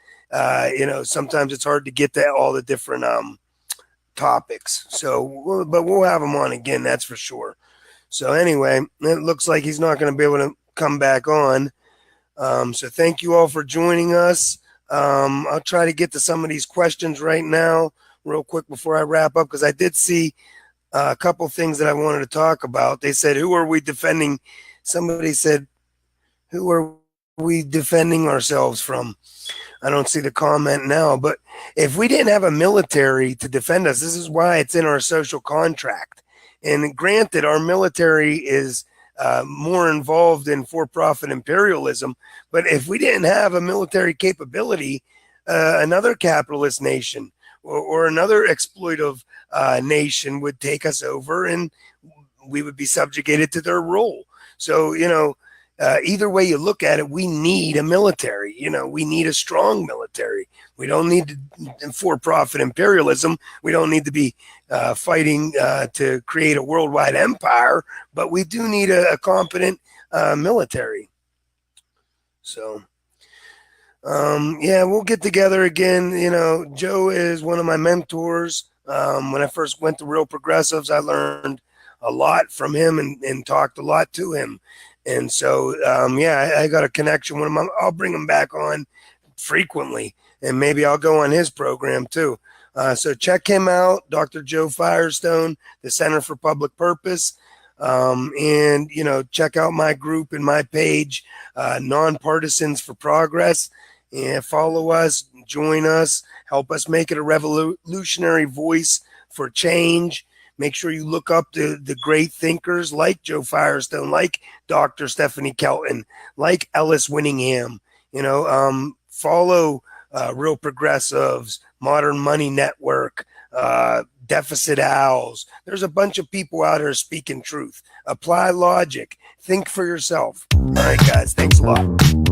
sometimes it's hard to get to all the different topics. So, but we'll have him on again, that's for sure. So anyway, it looks like he's not going to be able to come back on. So thank you all for joining us. I'll try to get to some of these questions right now real quick before I wrap up, because I did see a couple things that I wanted to talk about. They said, who are we defending? Somebody said, who are we defending ourselves from? I don't see the comment now, but if we didn't have a military to defend us, this is why it's in our social contract. And granted, our military is more involved in for-profit imperialism, but if we didn't have a military capability, another capitalist nation or another exploitive nation would take us over and we would be subjugated to their rule. So, either way you look at it, we need a military. We need a strong military. We don't need for-profit imperialism. We don't need to be fighting to create a worldwide empire, but we do need a competent military. So, we'll get together again. Joe is one of my mentors. When I first went to Real Progressives, I learned a lot from him and talked a lot to him. And so, I got a connection with him. I'll bring him back on frequently, and maybe I'll go on his program too. So check him out, Dr. Joe Firestone, the Center for Public Purpose. And, check out my group and my page, Nonpartisans for Progress, and follow us, join us, help us make it a revolutionary voice for change. Make sure you look up the great thinkers like Joe Firestone, like Dr. Stephanie Kelton, like Ellis Winningham. Follow Real Progressives, Modern Money Network, Deficit Owls. There's a bunch of people out here speaking truth. Apply logic. Think for yourself. All right, guys. Thanks a lot.